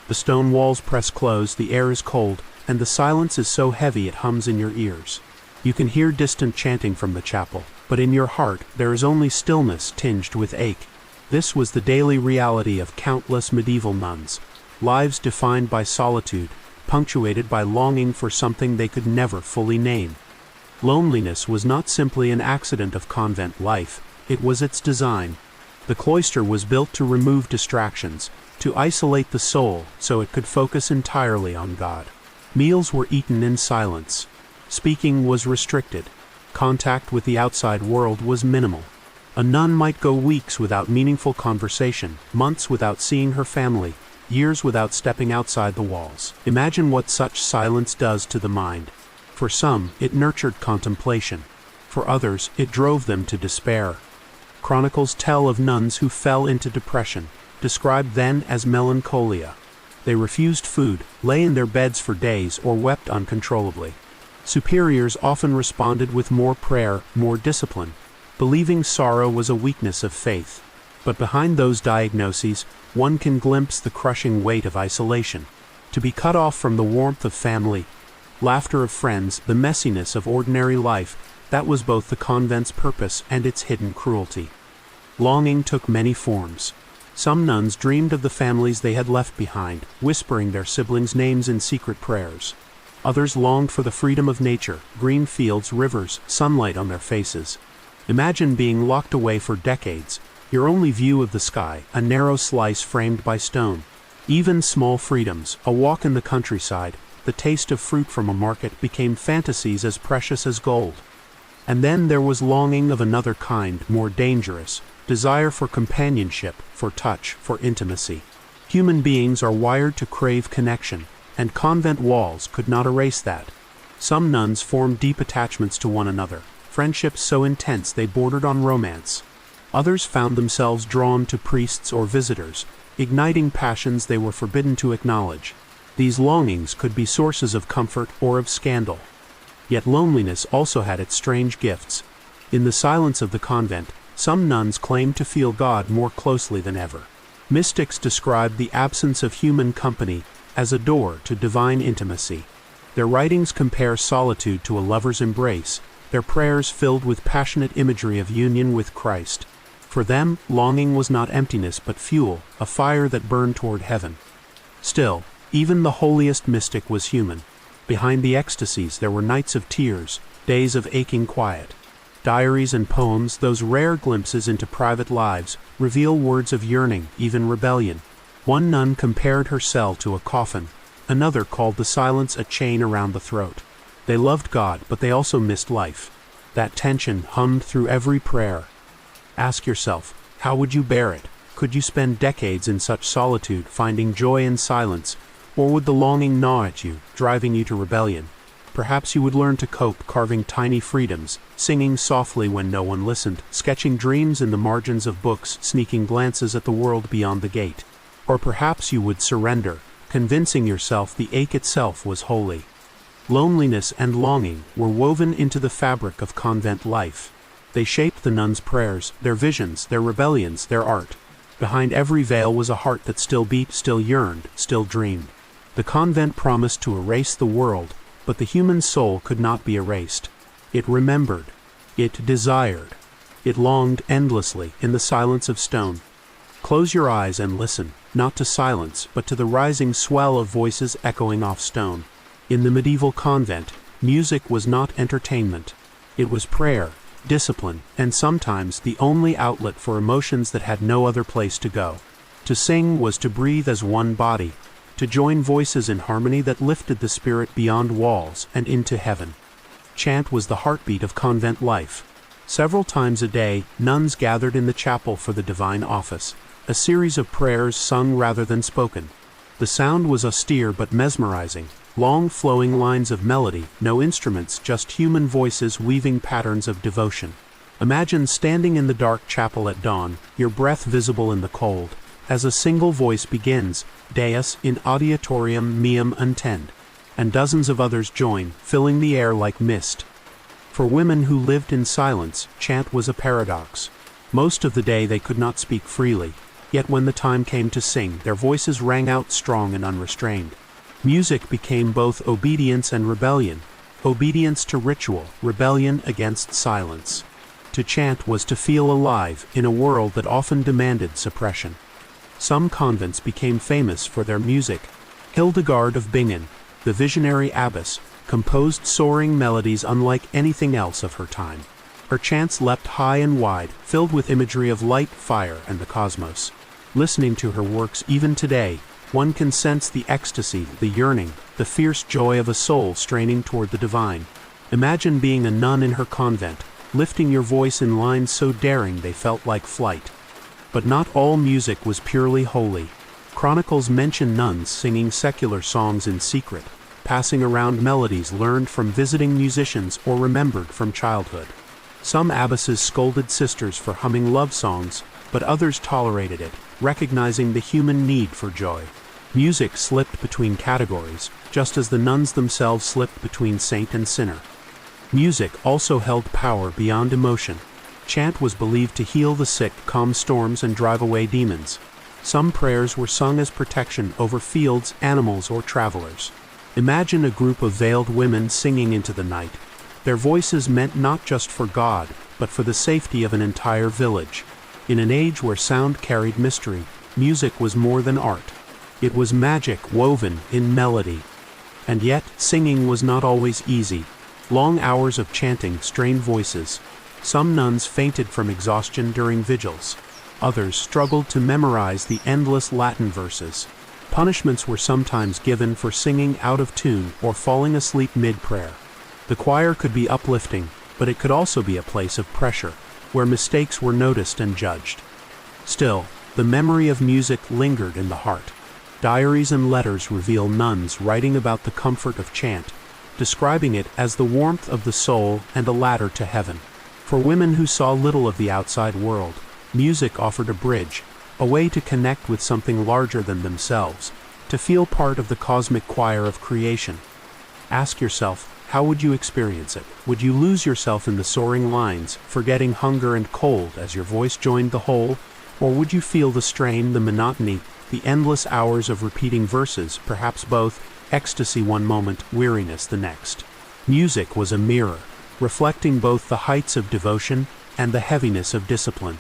The stone walls press close, the air is cold, and the silence is so heavy it hums in your ears. You can hear distant chanting from the chapel, but in your heart there is only stillness tinged with ache. This was the daily reality of countless medieval nuns, lives defined by solitude, punctuated by longing for something they could never fully name. Loneliness was not simply an accident of convent life, it was its design. The cloister was built to remove distractions, to isolate the soul so it could focus entirely on God. Meals were eaten in silence. Speaking was restricted. Contact with the outside world was minimal. A nun might go weeks without meaningful conversation, months without seeing her family, years without stepping outside the walls. Imagine what such silence does to the mind. For some, it nurtured contemplation. For others, it drove them to despair. Chronicles tell of nuns who fell into depression, described then as melancholia. They refused food, lay in their beds for days, or wept uncontrollably. Superiors often responded with more prayer, more discipline, believing sorrow was a weakness of faith. But behind those diagnoses, one can glimpse the crushing weight of isolation. To be cut off from the warmth of family, laughter of friends, the messiness of ordinary life, that was both the convent's purpose and its hidden cruelty. Longing took many forms. Some nuns dreamed of the families they had left behind, whispering their siblings' names in secret prayers. Others longed for the freedom of nature, green fields, rivers, sunlight on their faces. Imagine being locked away for decades, your only view of the sky, a narrow slice framed by stone. Even small freedoms, a walk in the countryside, the taste of fruit from a market became fantasies as precious as gold. And then there was longing of another kind, more dangerous, desire for companionship, for touch, for intimacy. Human beings are wired to crave connection, and convent walls could not erase that. Some nuns formed deep attachments to one another, friendships so intense they bordered on romance. Others found themselves drawn to priests or visitors, igniting passions they were forbidden to acknowledge. These longings could be sources of comfort or of scandal. Yet loneliness also had its strange gifts. In the silence of the convent, some nuns claimed to feel God more closely than ever. Mystics described the absence of human company as a door to divine intimacy. Their writings compare solitude to a lover's embrace, their prayers filled with passionate imagery of union with Christ. For them, longing was not emptiness but fuel, a fire that burned toward heaven. Still, even the holiest mystic was human. Behind the ecstasies there were nights of tears, days of aching quiet. Diaries and poems, those rare glimpses into private lives, reveal words of yearning, even rebellion. One nun compared her cell to a coffin. Another called the silence a chain around the throat. They loved God, but they also missed life. That tension hummed through every prayer. Ask yourself, how would you bear it? Could you spend decades in such solitude, finding joy in silence, or would the longing gnaw at you, driving you to rebellion? Perhaps you would learn to cope, carving tiny freedoms, singing softly when no one listened, sketching dreams in the margins of books, sneaking glances at the world beyond the gate. Or perhaps you would surrender, convincing yourself the ache itself was holy. Loneliness and longing were woven into the fabric of convent life. They shaped the nuns' prayers, their visions, their rebellions, their art. Behind every veil was a heart that still beat, still yearned, still dreamed. The convent promised to erase the world, but the human soul could not be erased. It remembered. It desired. It longed endlessly in the silence of stone. Close your eyes and listen, not to silence, but to the rising swell of voices echoing off stone. In the medieval convent, music was not entertainment. It was prayer, discipline, and sometimes the only outlet for emotions that had no other place to go. To sing was to breathe as one body, to join voices in harmony that lifted the spirit beyond walls and into heaven. Chant was the heartbeat of convent life. Several times a day, nuns gathered in the chapel for the divine office, a series of prayers sung rather than spoken. The sound was austere but mesmerizing, long flowing lines of melody, no instruments, just human voices weaving patterns of devotion. Imagine standing in the dark chapel at dawn, your breath visible in the cold, as a single voice begins, Deus in auditorium meum untend, and dozens of others join, filling the air like mist. For women who lived in silence, chant was a paradox. Most of the day they could not speak freely, yet when the time came to sing, their voices rang out strong and unrestrained. Music became both obedience and rebellion, obedience to ritual, rebellion against silence. To chant was to feel alive in a world that often demanded suppression. Some convents became famous for their music. Hildegard of Bingen, the visionary abbess, composed soaring melodies unlike anything else of her time. Her chants leapt high and wide, filled with imagery of light, fire, and the cosmos. Listening to her works even today, one can sense the ecstasy, the yearning, the fierce joy of a soul straining toward the divine. Imagine being a nun in her convent, lifting your voice in lines so daring they felt like flight. But not all music was purely holy. Chronicles mention nuns singing secular songs in secret, passing around melodies learned from visiting musicians or remembered from childhood. Some abbesses scolded sisters for humming love songs, but others tolerated it, recognizing the human need for joy. Music slipped between categories, just as the nuns themselves slipped between saint and sinner. Music also held power beyond emotion. Chant was believed to heal the sick, calm storms, and drive away demons. Some prayers were sung as protection over fields, animals, or travelers. Imagine a group of veiled women singing into the night. Their voices meant not just for God, but for the safety of an entire village. In an age where sound carried mystery, music was more than art. It was magic woven in melody. And yet, singing was not always easy. Long hours of chanting strained voices. Some nuns fainted from exhaustion during vigils. Others struggled to memorize the endless Latin verses. Punishments were sometimes given for singing out of tune or falling asleep mid-prayer. The choir could be uplifting, but it could also be a place of pressure, where mistakes were noticed and judged. Still, the memory of music lingered in the heart. Diaries and letters reveal nuns writing about the comfort of chant, describing it as the warmth of the soul and a ladder to heaven. For women who saw little of the outside world, music offered a bridge, a way to connect with something larger than themselves, to feel part of the cosmic choir of creation. Ask yourself, how would you experience it? Would you lose yourself in the soaring lines, forgetting hunger and cold as your voice joined the whole? Or would you feel the strain, the monotony, the endless hours of repeating verses, perhaps both, ecstasy one moment, weariness the next? Music was a mirror, reflecting both the heights of devotion and the heaviness of discipline.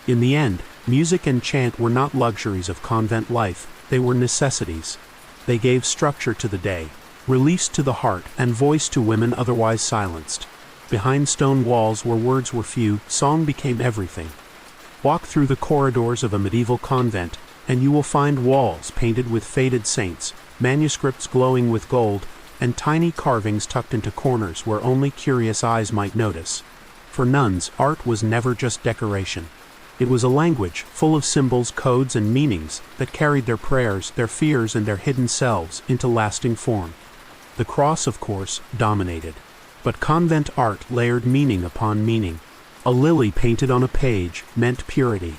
In the end, music and chant were not luxuries of convent life, they were necessities. They gave structure to the day, release to the heart, and voice to women otherwise silenced. Behind stone walls where words were few, song became everything. Walk through the corridors of a medieval convent, and you will find walls painted with faded saints, manuscripts glowing with gold, and tiny carvings tucked into corners where only curious eyes might notice. For nuns, art was never just decoration. It was a language full of symbols, codes, and meanings that carried their prayers, their fears, and their hidden selves into lasting form. The cross, of course, dominated. But convent art layered meaning upon meaning. A lily painted on a page meant purity.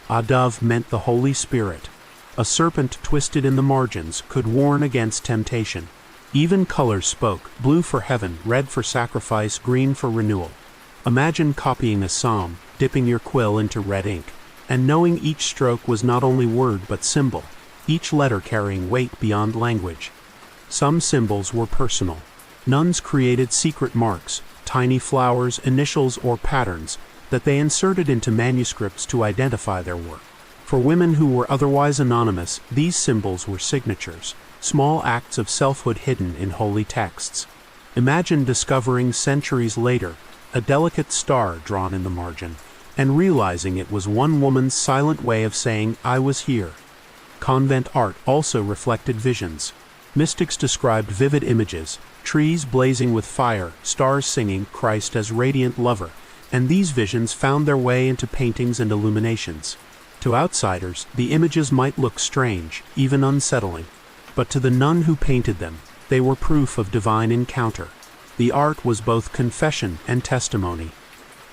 A dove meant the Holy Spirit. A serpent twisted in the margins could warn against temptation. Even colors spoke, blue for heaven, red for sacrifice, green for renewal. Imagine copying a psalm, dipping your quill into red ink, and knowing each stroke was not only word but symbol, each letter carrying weight beyond language. Some symbols were personal. Nuns created secret marks, tiny flowers, initials, or patterns that they inserted into manuscripts to identify their work. For women who were otherwise anonymous, these symbols were signatures, small acts of selfhood hidden in holy texts. Imagine discovering centuries later a delicate star drawn in the margin, and realizing it was one woman's silent way of saying, "I was here." Convent art also reflected visions. Mystics described vivid images, trees blazing with fire, stars singing, Christ as radiant lover, and these visions found their way into paintings and illuminations. To outsiders, the images might look strange, even unsettling, but to the nun who painted them, they were proof of divine encounter. The art was both confession and testimony.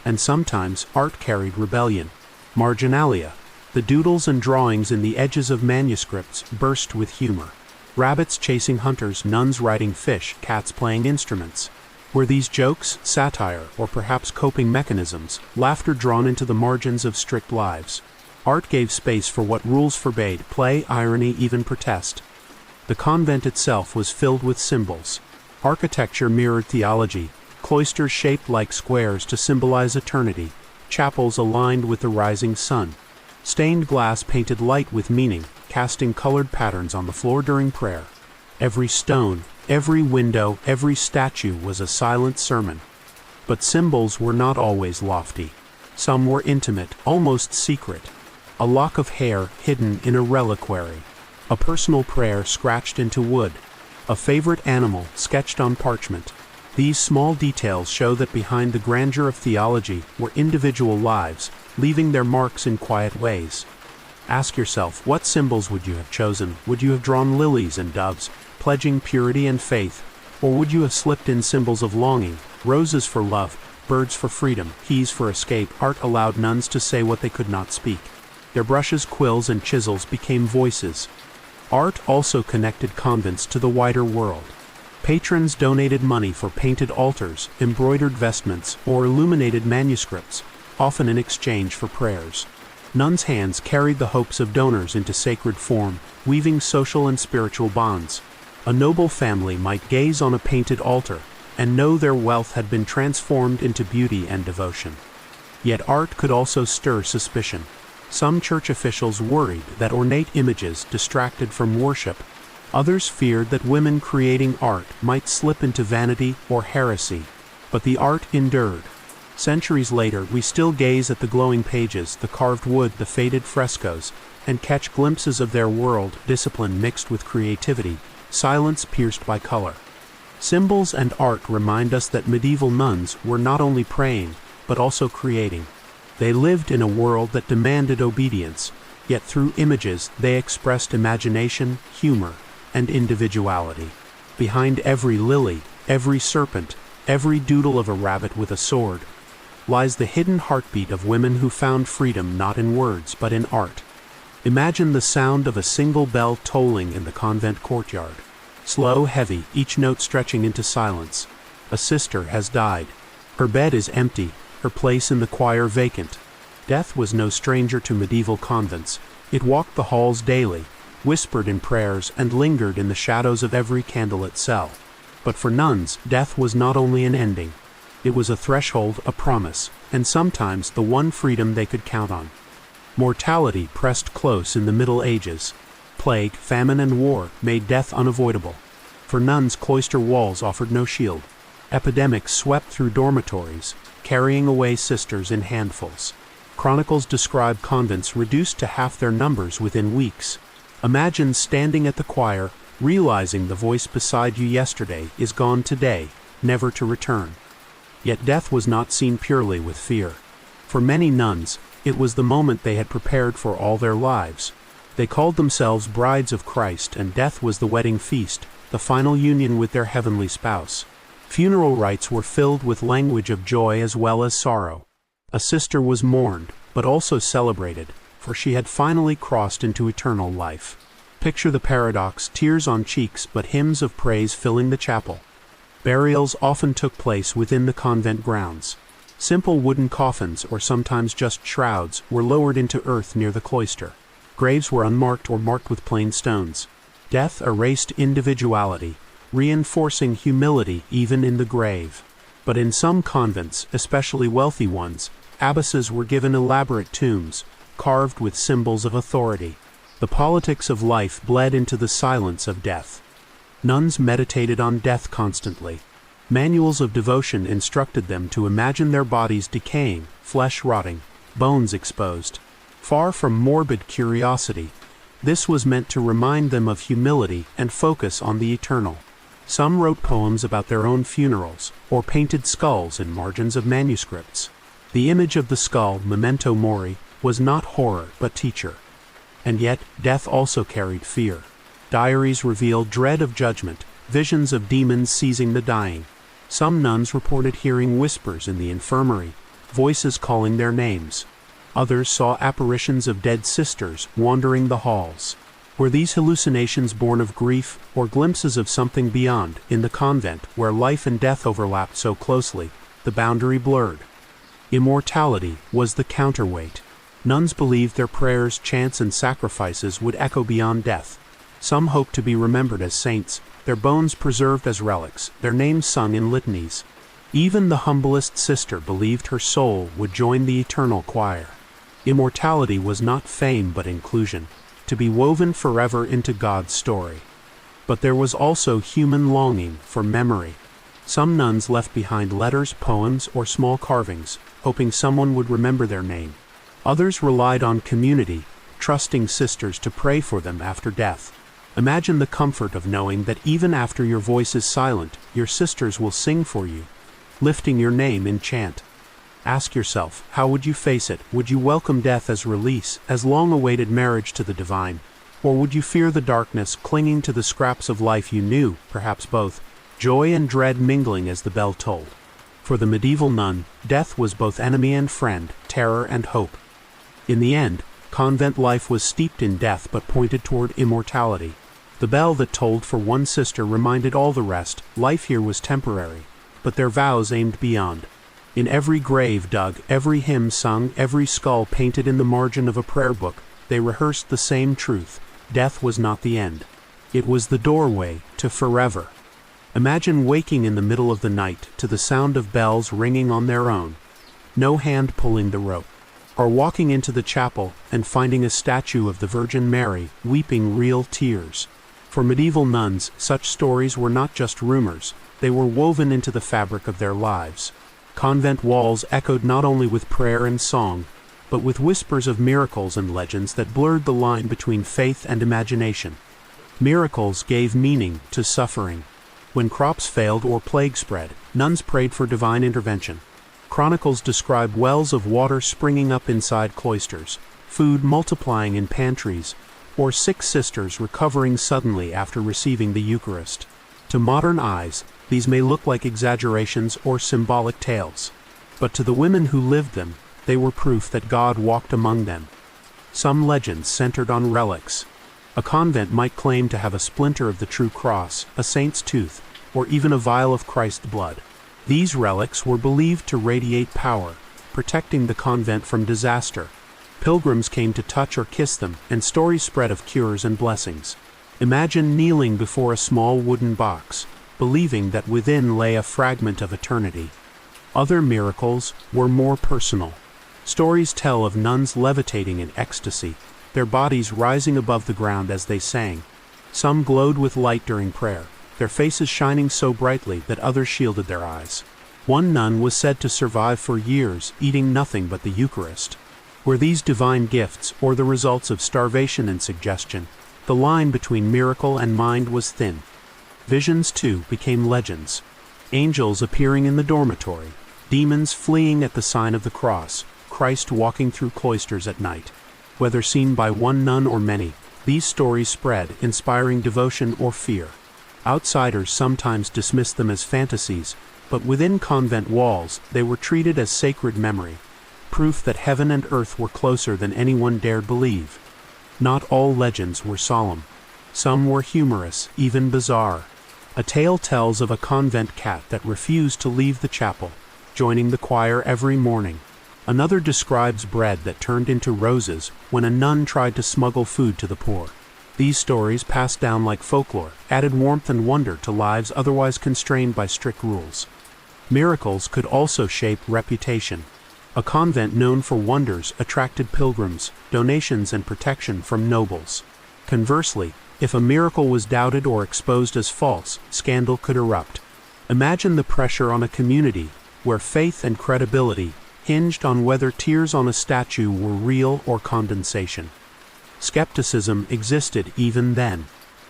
And sometimes art carried rebellion. Marginalia, the doodles and drawings in the edges of manuscripts, burst with humor. Rabbits chasing hunters, nuns riding fish, cats playing instruments. Were these jokes, satire, or perhaps coping mechanisms, laughter drawn into the margins of strict lives? Art gave space for what rules forbade, play, irony, even protest. The convent itself was filled with symbols. Architecture mirrored theology, cloisters shaped like squares to symbolize eternity, chapels aligned with the rising sun. Stained glass painted light with meaning, casting colored patterns on the floor during prayer. Every stone, every window, every statue was a silent sermon. But symbols were not always lofty. Some were intimate, almost secret. A lock of hair hidden in a reliquary. A personal prayer scratched into wood. A favorite animal sketched on parchment. These small details show that behind the grandeur of theology were individual lives, leaving their marks in quiet ways. Ask yourself, what symbols would you have chosen? Would you have drawn lilies and doves, pledging purity and faith? Or would you have slipped in symbols of longing, roses for love, birds for freedom, keys for escape? Art allowed nuns to say what they could not speak. Their brushes, quills, and chisels became voices. Art also connected convents to the wider world. Patrons donated money for painted altars, embroidered vestments, or illuminated manuscripts, often in exchange for prayers. Nuns' hands carried the hopes of donors into sacred form, weaving social and spiritual bonds. A noble family might gaze on a painted altar and know their wealth had been transformed into beauty and devotion. Yet art could also stir suspicion. Some church officials worried that ornate images distracted from worship. Others feared that women creating art might slip into vanity or heresy. But the art endured. Centuries later, we still gaze at the glowing pages, the carved wood, the faded frescoes, and catch glimpses of their world, discipline mixed with creativity, silence pierced by color. Symbols and art remind us that medieval nuns were not only praying, but also creating. They lived in a world that demanded obedience, yet through images they expressed imagination, humor, and individuality. Behind every lily, every serpent, every doodle of a rabbit with a sword, lies the hidden heartbeat of women who found freedom not in words but in art. Imagine the sound of a single bell tolling in the convent courtyard. Slow, heavy, each note stretching into silence. A sister has died. Her bed is empty, her place in the choir vacant. Death was no stranger to medieval convents. It walked the halls daily, whispered in prayers, and lingered in the shadows of every candlelit cell. But for nuns, death was not only an ending. It was a threshold, a promise, and sometimes the one freedom they could count on. Mortality pressed close in the Middle Ages. Plague, famine, and war made death unavoidable. For nuns, cloister walls offered no shield. Epidemics swept through dormitories, carrying away sisters in handfuls. Chronicles describe convents reduced to half their numbers within weeks. Imagine standing at the choir, realizing the voice beside you yesterday is gone today, never to return. Yet death was not seen purely with fear. For many nuns, it was the moment they had prepared for all their lives. They called themselves brides of Christ, and death was the wedding feast, the final union with their heavenly spouse. Funeral rites were filled with language of joy as well as sorrow. A sister was mourned, but also celebrated, for she had finally crossed into eternal life. Picture the paradox, tears on cheeks but hymns of praise filling the chapel. Burials often took place within the convent grounds. Simple wooden coffins, or sometimes just shrouds, were lowered into earth near the cloister. Graves were unmarked or marked with plain stones. Death erased individuality, reinforcing humility even in the grave. But in some convents, especially wealthy ones, abbesses were given elaborate tombs, carved with symbols of authority. The politics of life bled into the silence of death. Nuns meditated on death constantly. Manuals of devotion instructed them to imagine their bodies decaying, flesh rotting, bones exposed. Far from morbid curiosity, this was meant to remind them of humility and focus on the eternal. Some wrote poems about their own funerals, or painted skulls in margins of manuscripts. The image of the skull, memento mori, was not horror but teacher. And yet, death also carried fear. Diaries reveal dread of judgment, visions of demons seizing the dying. Some nuns reported hearing whispers in the infirmary, voices calling their names. Others saw apparitions of dead sisters wandering the halls. Were these hallucinations born of grief or glimpses of something beyond? In the convent, where life and death overlapped so closely, the boundary blurred. Immortality was the counterweight. Nuns believed their prayers, chants, and sacrifices would echo beyond death. Some hoped to be remembered as saints, their bones preserved as relics, their names sung in litanies. Even the humblest sister believed her soul would join the eternal choir. Immortality was not fame but inclusion, to be woven forever into God's story. But there was also human longing for memory. Some nuns left behind letters, poems, or small carvings, hoping someone would remember their name. Others relied on community, trusting sisters to pray for them after death. Imagine the comfort of knowing that even after your voice is silent, your sisters will sing for you, lifting your name in chant. Ask yourself, how would you face it? Would you welcome death as release, as long-awaited marriage to the divine? Or would you fear the darkness, clinging to the scraps of life you knew, perhaps both, joy and dread mingling as the bell tolled? For the medieval nun, death was both enemy and friend, terror and hope. In the end, convent life was steeped in death but pointed toward immortality. The bell that tolled for one sister reminded all the rest, life here was temporary, but their vows aimed beyond. In every grave dug, every hymn sung, every skull painted in the margin of a prayer book, they rehearsed the same truth: death was not the end. It was the doorway to forever. Imagine waking in the middle of the night to the sound of bells ringing on their own, no hand pulling the rope, or walking into the chapel and finding a statue of the Virgin Mary weeping real tears. For medieval nuns, such stories were not just rumors, they were woven into the fabric of their lives. Convent walls echoed not only with prayer and song, but with whispers of miracles and legends that blurred the line between faith and imagination. Miracles gave meaning to suffering. When crops failed or plague spread, nuns prayed for divine intervention. Chronicles describe wells of water springing up inside cloisters, food multiplying in pantries, or sick sisters recovering suddenly after receiving the Eucharist. To modern eyes, these may look like exaggerations or symbolic tales, but to the women who lived them, they were proof that God walked among them. Some legends centered on relics. A convent might claim to have a splinter of the true cross, a saint's tooth, or even a vial of Christ's blood. These relics were believed to radiate power, protecting the convent from disaster. Pilgrims came to touch or kiss them, and stories spread of cures and blessings. Imagine kneeling before a small wooden box, believing that within lay a fragment of eternity. Other miracles were more personal. Stories tell of nuns levitating in ecstasy, their bodies rising above the ground as they sang. Some glowed with light during prayer, their faces shining so brightly that others shielded their eyes. One nun was said to survive for years, eating nothing but the Eucharist. Were these divine gifts, or the results of starvation and suggestion? The line between miracle and mind was thin. Visions, too, became legends. Angels appearing in the dormitory, demons fleeing at the sign of the cross, Christ walking through cloisters at night. Whether seen by one nun or many, these stories spread, inspiring devotion or fear. Outsiders sometimes dismissed them as fantasies, but within convent walls they were treated as sacred memory, proof that heaven and earth were closer than anyone dared believe. Not all legends were solemn. Some were humorous, even bizarre. A tale tells of a convent cat that refused to leave the chapel, joining the choir every morning. Another describes bread that turned into roses when a nun tried to smuggle food to the poor. These stories, passed down like folklore, added warmth and wonder to lives otherwise constrained by strict rules. Miracles could also shape reputation. A convent known for wonders attracted pilgrims, donations, and protection from nobles. Conversely, if a miracle was doubted or exposed as false, scandal could erupt. Imagine the pressure on a community where faith and credibility hinged on whether tears on a statue were real or condensation. Skepticism existed even then.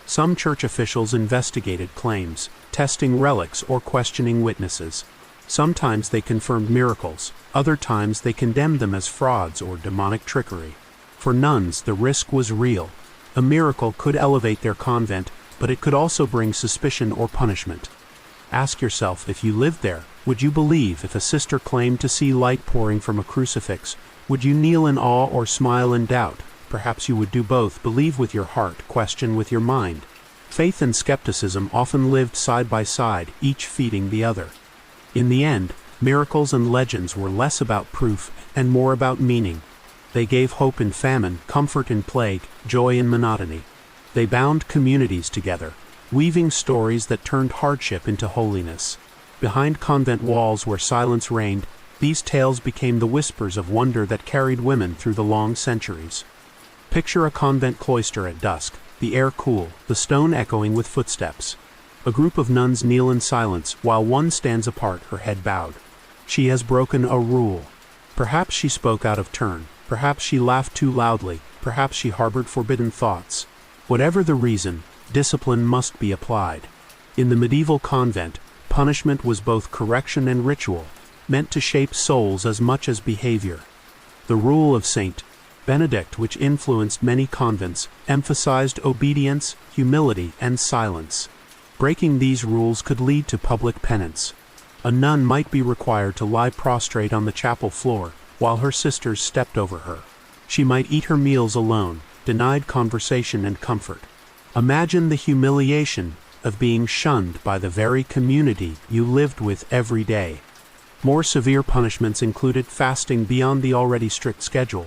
Some church officials investigated claims, testing relics or questioning witnesses. Sometimes they confirmed miracles, other times they condemned them as frauds or demonic trickery. For nuns, the risk was real. A miracle could elevate their convent, but it could also bring suspicion or punishment. Ask yourself, if you lived there, would you believe if a sister claimed to see light pouring from a crucifix? Would you kneel in awe or smile in doubt? Perhaps you would do both, believe with your heart, question with your mind. Faith and skepticism often lived side by side, each feeding the other. In the end, miracles and legends were less about proof and more about meaning. They gave hope in famine, comfort in plague, joy in monotony. They bound communities together, weaving stories that turned hardship into holiness. Behind convent walls where silence reigned, these tales became the whispers of wonder that carried women through the long centuries. Picture a convent cloister at dusk, the air cool, the stone echoing with footsteps. A group of nuns kneel in silence while one stands apart, her head bowed. She has broken a rule. Perhaps she spoke out of turn, perhaps she laughed too loudly, perhaps she harbored forbidden thoughts. Whatever the reason, discipline must be applied. In the medieval convent, punishment was both correction and ritual, meant to shape souls as much as behavior. The rule of Saint Benedict, which influenced many convents, emphasized obedience, humility, and silence. Breaking these rules could lead to public penance. A nun might be required to lie prostrate on the chapel floor while her sisters stepped over her. She might eat her meals alone, denied conversation and comfort. Imagine the humiliation of being shunned by the very community you lived with every day. More severe punishments included fasting beyond the already strict schedule,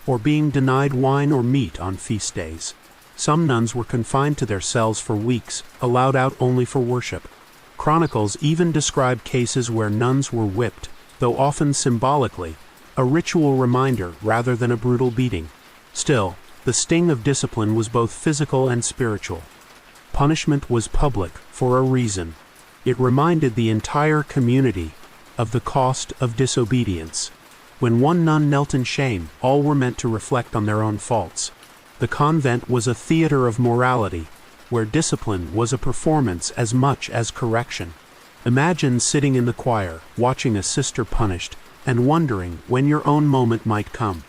or being denied wine or meat on feast days. Some nuns were confined to their cells for weeks, allowed out only for worship. Chronicles even describe cases where nuns were whipped, though often symbolically, a ritual reminder rather than a brutal beating. Still, the sting of discipline was both physical and spiritual. Punishment was public for a reason. It reminded the entire community of the cost of disobedience. When one nun knelt in shame, all were meant to reflect on their own faults. The convent was a theater of morality, where discipline was a performance as much as correction. Imagine sitting in the choir, watching a sister punished, and wondering when your own moment might come.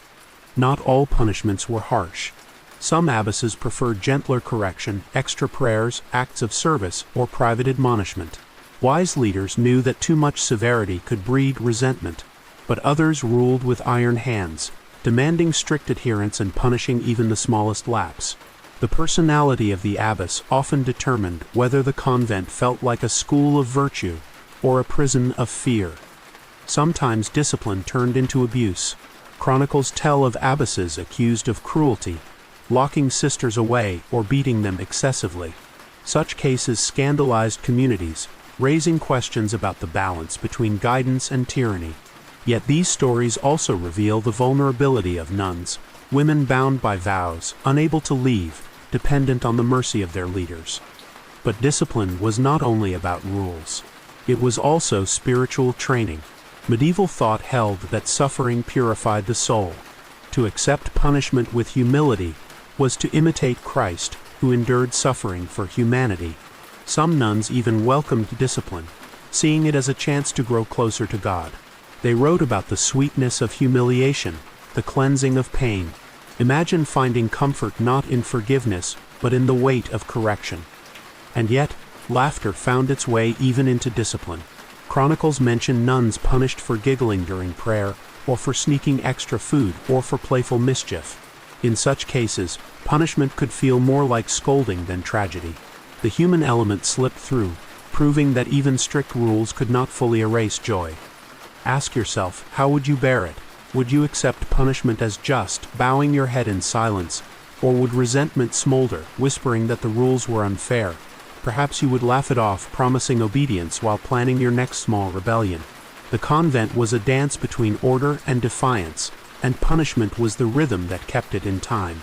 Not all punishments were harsh. Some abbesses preferred gentler correction, extra prayers, acts of service, or private admonishment. Wise leaders knew that too much severity could breed resentment, but others ruled with iron hands, demanding strict adherence and punishing even the smallest lapse. The personality of the abbess often determined whether the convent felt like a school of virtue or a prison of fear. Sometimes discipline turned into abuse. Chronicles tell of abbesses accused of cruelty, locking sisters away or beating them excessively. Such cases scandalized communities, raising questions about the balance between guidance and tyranny. Yet these stories also reveal the vulnerability of nuns, women bound by vows, unable to leave, dependent on the mercy of their leaders. But discipline was not only about rules. It was also spiritual training. Medieval thought held that suffering purified the soul. To accept punishment with humility was to imitate Christ, who endured suffering for humanity. Some nuns even welcomed discipline, seeing it as a chance to grow closer to God. They wrote about the sweetness of humiliation, the cleansing of pain. Imagine finding comfort not in forgiveness, but in the weight of correction. And yet, laughter found its way even into discipline. Chronicles mention nuns punished for giggling during prayer, or for sneaking extra food, or for playful mischief. In such cases, punishment could feel more like scolding than tragedy. The human element slipped through, proving that even strict rules could not fully erase joy. Ask yourself, how would you bear it? Would you accept punishment as just, bowing your head in silence, or would resentment smolder, whispering that the rules were unfair? Perhaps you would laugh it off, promising obedience while planning your next small rebellion. The convent was a dance between order and defiance, and punishment was the rhythm that kept it in time.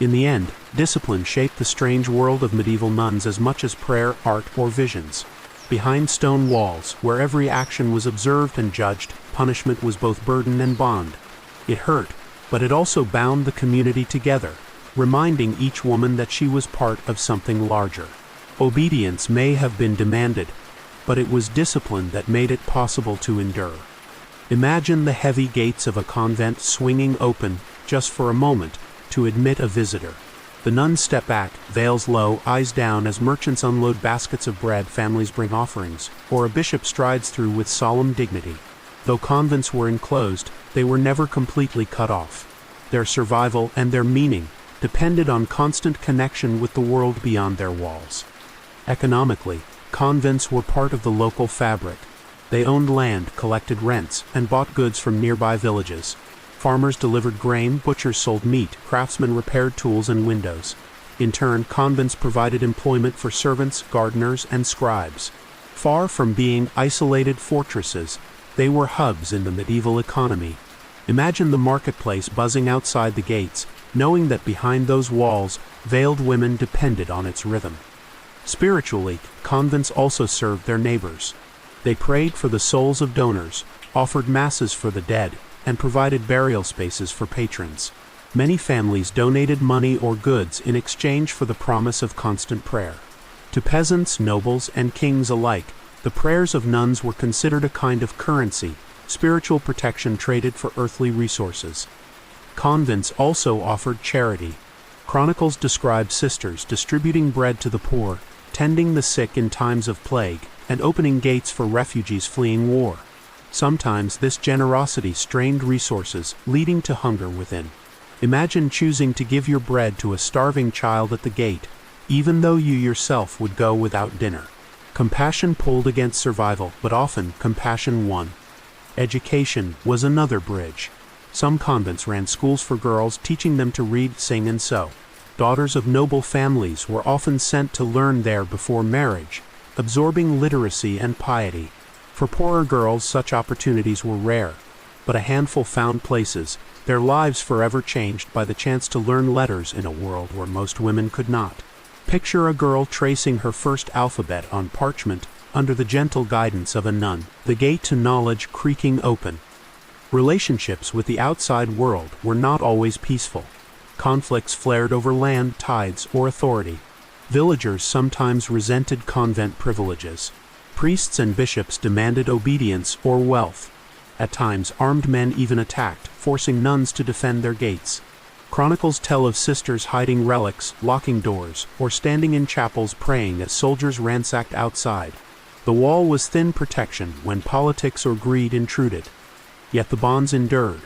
In the end, discipline shaped the strange world of medieval nuns as much as prayer, art, or visions. Behind stone walls, where every action was observed and judged, punishment was both burden and bond. It hurt, but it also bound the community together, reminding each woman that she was part of something larger. Obedience may have been demanded, but it was discipline that made it possible to endure. Imagine the heavy gates of a convent swinging open, just for a moment, to admit a visitor. The nuns step back, veils low, eyes down as merchants unload baskets of bread, families bring offerings, or a bishop strides through with solemn dignity. Though convents were enclosed, they were never completely cut off. Their survival and their meaning depended on constant connection with the world beyond their walls. Economically, convents were part of the local fabric. They owned land, collected rents, and bought goods from nearby villages. Farmers delivered grain, butchers sold meat, craftsmen repaired tools and windows. In turn, convents provided employment for servants, gardeners, and scribes. Far from being isolated fortresses, they were hubs in the medieval economy. Imagine the marketplace buzzing outside the gates, knowing that behind those walls, veiled women depended on its rhythm. Spiritually, convents also served their neighbors. They prayed for the souls of donors, offered masses for the dead, and provided burial spaces for patrons. Many families donated money or goods in exchange for the promise of constant prayer. To peasants, nobles, and kings alike, the prayers of nuns were considered a kind of currency, spiritual protection traded for earthly resources. Convents also offered charity. Chronicles describe sisters distributing bread to the poor, tending the sick in times of plague, and opening gates for refugees fleeing war. Sometimes this generosity strained resources, leading to hunger within. Imagine choosing to give your bread to a starving child at the gate, even though you yourself would go without dinner. Compassion pulled against survival, but often compassion won. Education was another bridge. Some convents ran schools for girls, teaching them to read, sing, and sew. Daughters of noble families were often sent to learn there before marriage, absorbing literacy and piety. For poorer girls, such opportunities were rare, but a handful found places, their lives forever changed by the chance to learn letters in a world where most women could not. Picture a girl tracing her first alphabet on parchment under the gentle guidance of a nun, the gate to knowledge creaking open. Relationships with the outside world were not always peaceful. Conflicts flared over land, tides, or authority. Villagers sometimes resented convent privileges. Priests and bishops demanded obedience or wealth. At times, armed men even attacked, forcing nuns to defend their gates. Chronicles tell of sisters hiding relics, locking doors, or standing in chapels praying as soldiers ransacked outside. The wall was thin protection when politics or greed intruded. Yet the bonds endured.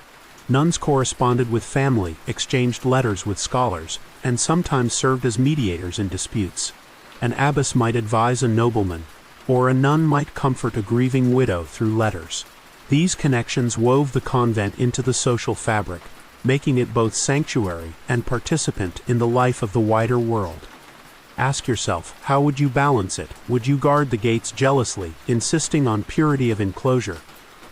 Nuns corresponded with family, exchanged letters with scholars, and sometimes served as mediators in disputes. An abbess might advise a nobleman, or a nun might comfort a grieving widow through letters. These connections wove the convent into the social fabric, making it both sanctuary and participant in the life of the wider world. Ask yourself, how would you balance it? Would you guard the gates jealously, insisting on purity of enclosure?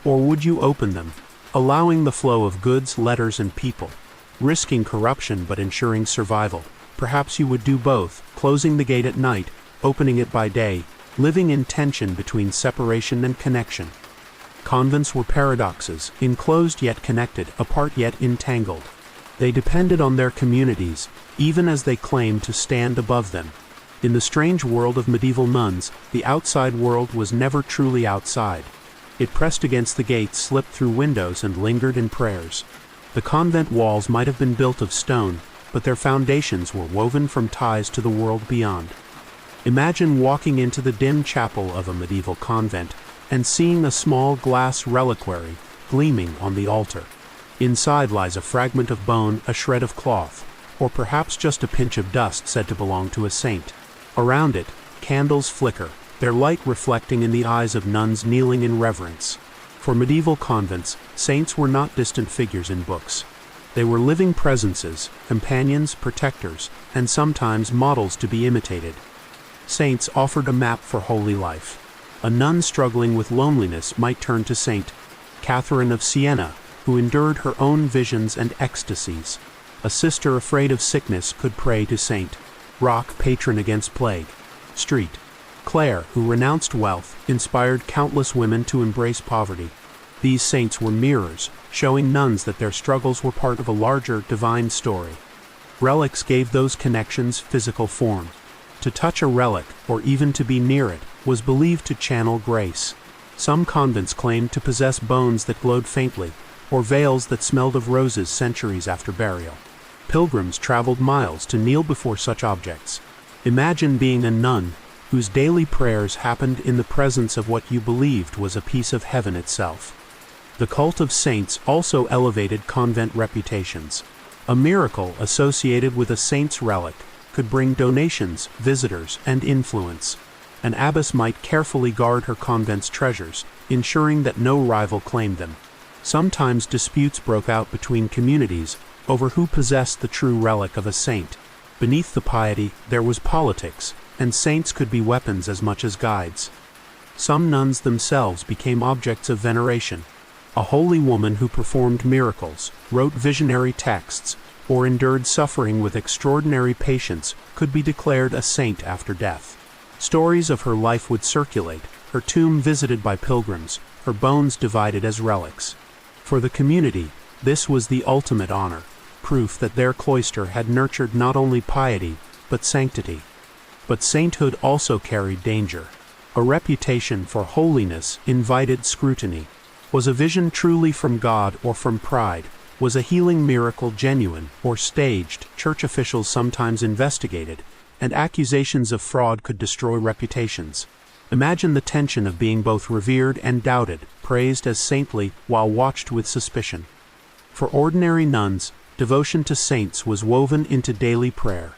Or would you open them, allowing the flow of goods, letters, and people, risking corruption but ensuring survival? Perhaps you would do both, closing the gate at night, opening it by day, living in tension between separation and connection. Convents were paradoxes, enclosed yet connected, apart yet entangled. They depended on their communities, even as they claimed to stand above them. In the strange world of medieval nuns, the outside world was never truly outside. It pressed against the gates, slipped through windows, and lingered in prayers. The convent walls might have been built of stone, but their foundations were woven from ties to the world beyond. Imagine walking into the dim chapel of a medieval convent and seeing a small glass reliquary gleaming on the altar. Inside lies a fragment of bone, a shred of cloth, or perhaps just a pinch of dust said to belong to a saint. Around it, candles flicker, their light reflecting in the eyes of nuns kneeling in reverence. For medieval convents, saints were not distant figures in books. They were living presences, companions, protectors, and sometimes models to be imitated. Saints offered a map for holy life. A nun struggling with loneliness might turn to Saint Catherine of Siena, who endured her own visions and ecstasies. A sister afraid of sickness could pray to Saint Roch, patron against plague. Street Clare, who renounced wealth, inspired countless women to embrace poverty. These saints were mirrors, showing nuns that their struggles were part of a larger, divine story. Relics gave those connections physical form. To touch a relic, or even to be near it, was believed to channel grace. Some convents claimed to possess bones that glowed faintly, or veils that smelled of roses centuries after burial. Pilgrims traveled miles to kneel before such objects. Imagine being a nun, whose daily prayers happened in the presence of what you believed was a piece of heaven itself. The cult of saints also elevated convent reputations. A miracle associated with a saint's relic could bring donations, visitors, and influence. An abbess might carefully guard her convent's treasures, ensuring that no rival claimed them. Sometimes disputes broke out between communities over who possessed the true relic of a saint. Beneath the piety, there was politics, and saints could be weapons as much as guides. Some nuns themselves became objects of veneration. A holy woman who performed miracles, wrote visionary texts, or endured suffering with extraordinary patience could be declared a saint after death. Stories of her life would circulate, her tomb visited by pilgrims, her bones divided as relics. For the community, this was the ultimate honor, proof that their cloister had nurtured not only piety, but sanctity. But sainthood also carried danger. A reputation for holiness invited scrutiny. Was a vision truly from God or from pride? Was a healing miracle genuine or staged? Church officials sometimes investigated, and accusations of fraud could destroy reputations. Imagine the tension of being both revered and doubted, praised as saintly while watched with suspicion. For ordinary nuns, devotion to saints was woven into daily prayer.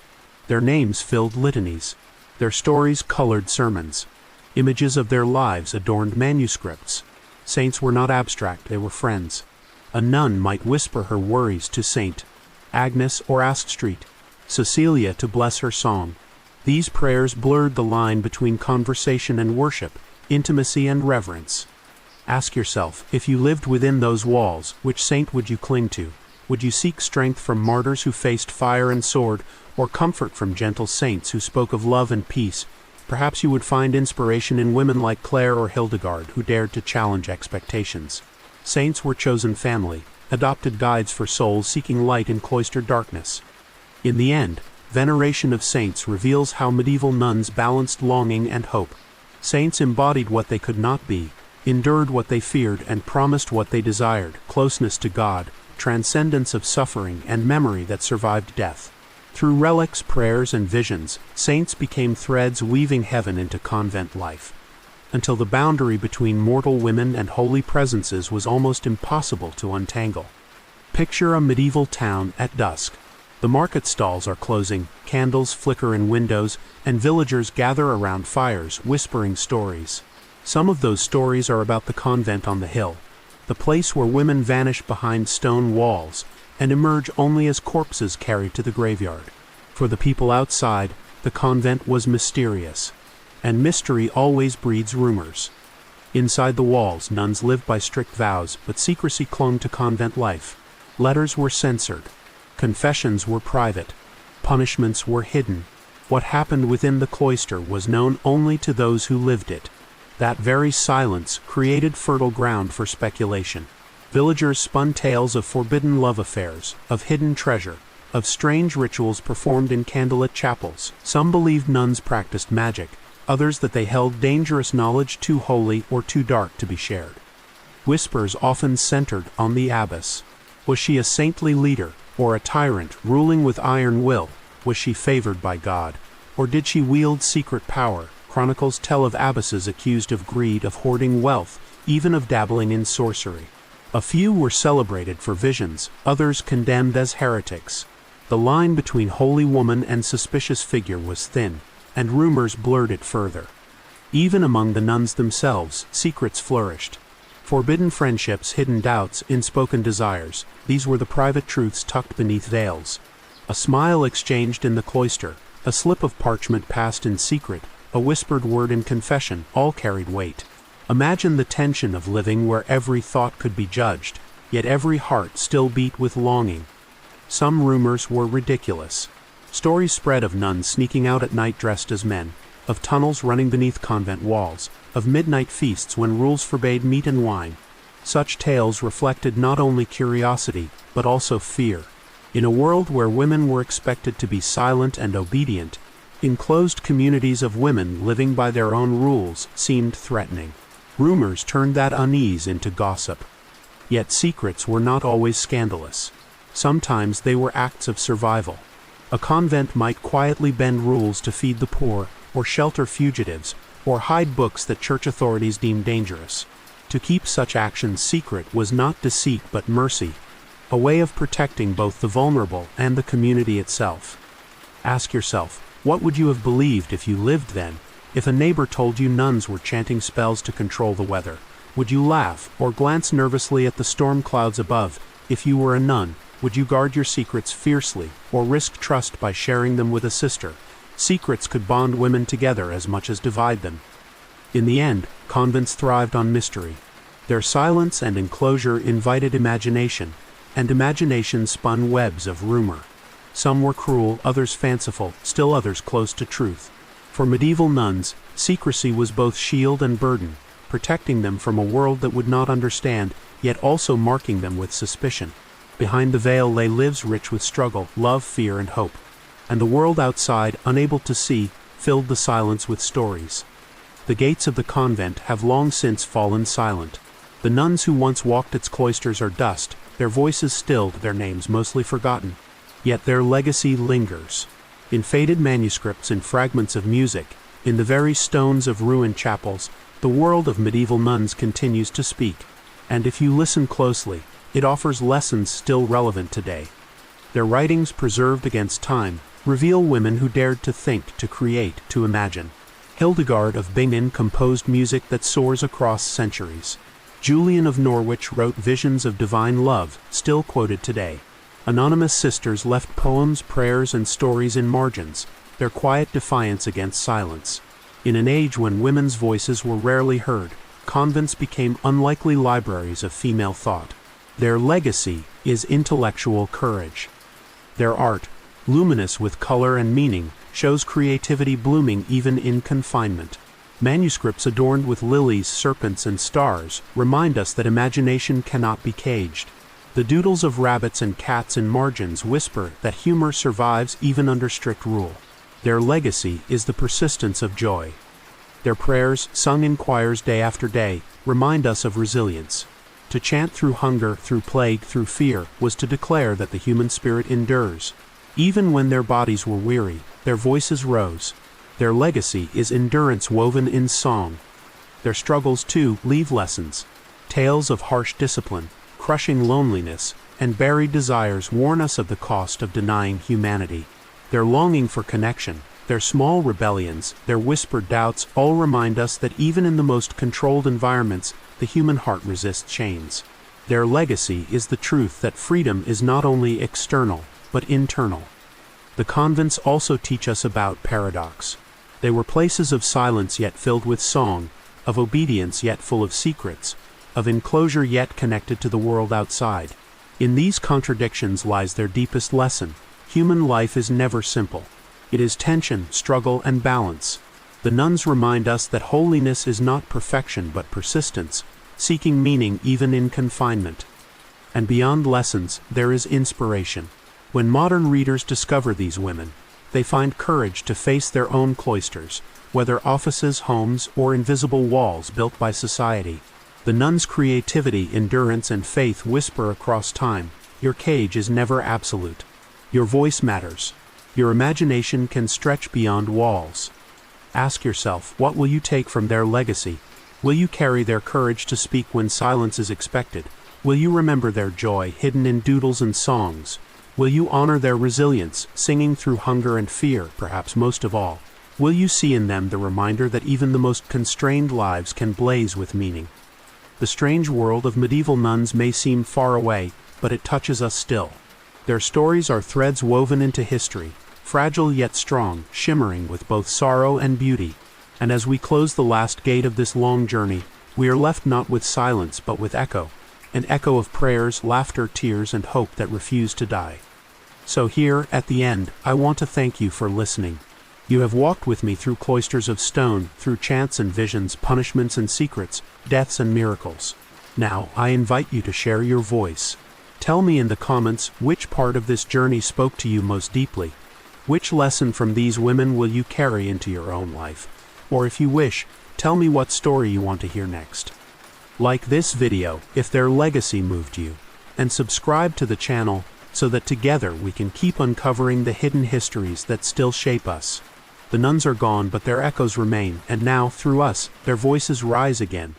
Their names filled litanies. Their stories colored sermons. Images of their lives adorned manuscripts. Saints were not abstract, they were friends. A nun might whisper her worries to Saint Agnes or ask St. Cecilia to bless her song. These prayers blurred the line between conversation and worship, intimacy and reverence. Ask yourself, if you lived within those walls, which saint would you cling to? Would you seek strength from martyrs who faced fire and sword, or comfort from gentle saints who spoke of love and peace? Perhaps you would find inspiration in women like Clare or Hildegard who dared to challenge expectations. Saints were chosen family, adopted guides for souls seeking light in cloistered darkness. In the end, veneration of saints reveals how medieval nuns balanced longing and hope. Saints embodied what they could not be, endured what they feared, and promised what they desired: closeness to God, transcendence of suffering, and memory that survived death. Through relics, prayers, and visions, saints became threads weaving heaven into convent life, until the boundary between mortal women and holy presences was almost impossible to untangle. Picture a medieval town at dusk. The market stalls are closing, candles flicker in windows, and villagers gather around fires, whispering stories. Some of those stories are about the convent on the hill, the place where women vanish behind stone walls and emerge only as corpses carried to the graveyard. For the people outside, the convent was mysterious, and mystery always breeds rumors. Inside the walls, nuns lived by strict vows, but secrecy clung to convent life. Letters were censored. Confessions were private. Punishments were hidden. What happened within the cloister was known only to those who lived it. That very silence created fertile ground for speculation. Villagers spun tales of forbidden love affairs, of hidden treasure, of strange rituals performed in candlelit chapels. Some believed nuns practiced magic, others that they held dangerous knowledge too holy or too dark to be shared. Whispers often centered on the abbess. Was she a saintly leader, or a tyrant ruling with iron will? Was she favored by God, or did she wield secret power? Chronicles tell of abbesses accused of greed, of hoarding wealth, even of dabbling in sorcery. A few were celebrated for visions, others condemned as heretics. The line between holy woman and suspicious figure was thin, and rumors blurred it further. Even among the nuns themselves, secrets flourished. Forbidden friendships, hidden doubts, unspoken desires, these were the private truths tucked beneath veils. A smile exchanged in the cloister, a slip of parchment passed in secret, a whispered word in confession, all carried weight. Imagine the tension of living where every thought could be judged, yet every heart still beat with longing. Some rumors were ridiculous. Stories spread of nuns sneaking out at night dressed as men, of tunnels running beneath convent walls, of midnight feasts when rules forbade meat and wine. Such tales reflected not only curiosity, but also fear. In a world where women were expected to be silent and obedient, enclosed communities of women living by their own rules seemed threatening. Rumors turned that unease into gossip. Yet secrets were not always scandalous. Sometimes they were acts of survival. A convent might quietly bend rules to feed the poor, or shelter fugitives, or hide books that church authorities deemed dangerous. To keep such actions secret was not deceit but mercy, a way of protecting both the vulnerable and the community itself. Ask yourself, what would you have believed if you lived then? If a neighbor told you nuns were chanting spells to control the weather, would you laugh or glance nervously at the storm clouds above? If you were a nun, would you guard your secrets fiercely or risk trust by sharing them with a sister? Secrets could bond women together as much as divide them. In the end, convents thrived on mystery. Their silence and enclosure invited imagination, and imagination spun webs of rumor. Some were cruel, others fanciful, still others close to truth. For medieval nuns, secrecy was both shield and burden, protecting them from a world that would not understand, yet also marking them with suspicion. Behind the veil lay lives rich with struggle, love, fear, and hope. And the world outside, unable to see, filled the silence with stories. The gates of the convent have long since fallen silent. The nuns who once walked its cloisters are dust, their voices stilled, their names mostly forgotten. Yet their legacy lingers. In faded manuscripts and fragments of music, in the very stones of ruined chapels, the world of medieval nuns continues to speak. And if you listen closely, it offers lessons still relevant today. Their writings, preserved against time, reveal women who dared to think, to create, to imagine. Hildegard of Bingen composed music that soars across centuries. Julian of Norwich wrote visions of divine love, still quoted today. Anonymous sisters left poems, prayers, and stories in margins, their quiet defiance against silence. In an age when women's voices were rarely heard, convents became unlikely libraries of female thought. Their legacy is intellectual courage. Their art, luminous with color and meaning, shows creativity blooming even in confinement. Manuscripts adorned with lilies, serpents, and stars remind us that imagination cannot be caged. The doodles of rabbits and cats in margins whisper that humor survives even under strict rule. Their legacy is the persistence of joy. Their prayers, sung in choirs day after day, remind us of resilience. To chant through hunger, through plague, through fear, was to declare that the human spirit endures. Even when their bodies were weary, their voices rose. Their legacy is endurance woven in song. Their struggles, too, leave lessons. Tales of harsh discipline, crushing loneliness, and buried desires warn us of the cost of denying humanity. Their longing for connection, their small rebellions, their whispered doubts all remind us that even in the most controlled environments, the human heart resists chains. Their legacy is the truth that freedom is not only external, but internal. The convents also teach us about paradox. They were places of silence yet filled with song, of obedience yet full of secrets, of enclosure yet connected to the world outside. In these contradictions lies their deepest lesson. Human life is never simple. It is tension, struggle, and balance. The nuns remind us that holiness is not perfection but persistence, seeking meaning even in confinement. And beyond lessons, there is inspiration. When modern readers discover these women, they find courage to face their own cloisters, whether offices, homes, or invisible walls built by society. The nuns' creativity, endurance, and faith whisper across time, your cage is never absolute. Your voice matters. Your imagination can stretch beyond walls. Ask yourself, what will you take from their legacy? Will you carry their courage to speak when silence is expected? Will you remember their joy hidden in doodles and songs? Will you honor their resilience, singing through hunger and fear, perhaps most of all? Will you see in them the reminder that even the most constrained lives can blaze with meaning? The strange world of medieval nuns may seem far away, but it touches us still. Their stories are threads woven into history, fragile yet strong, shimmering with both sorrow and beauty. And as we close the last gate of this long journey, we are left not with silence but with echo, an echo of prayers, laughter, tears, and hope that refuse to die. So here, at the end, I want to thank you for listening. You have walked with me through cloisters of stone, through chants and visions, punishments and secrets, deaths and miracles. Now, I invite you to share your voice. Tell me in the comments which part of this journey spoke to you most deeply. Which lesson from these women will you carry into your own life? Or if you wish, tell me what story you want to hear next. Like this video if their legacy moved you, and subscribe to the channel so that together we can keep uncovering the hidden histories that still shape us. The nuns are gone, but their echoes remain, and now, through us, their voices rise again.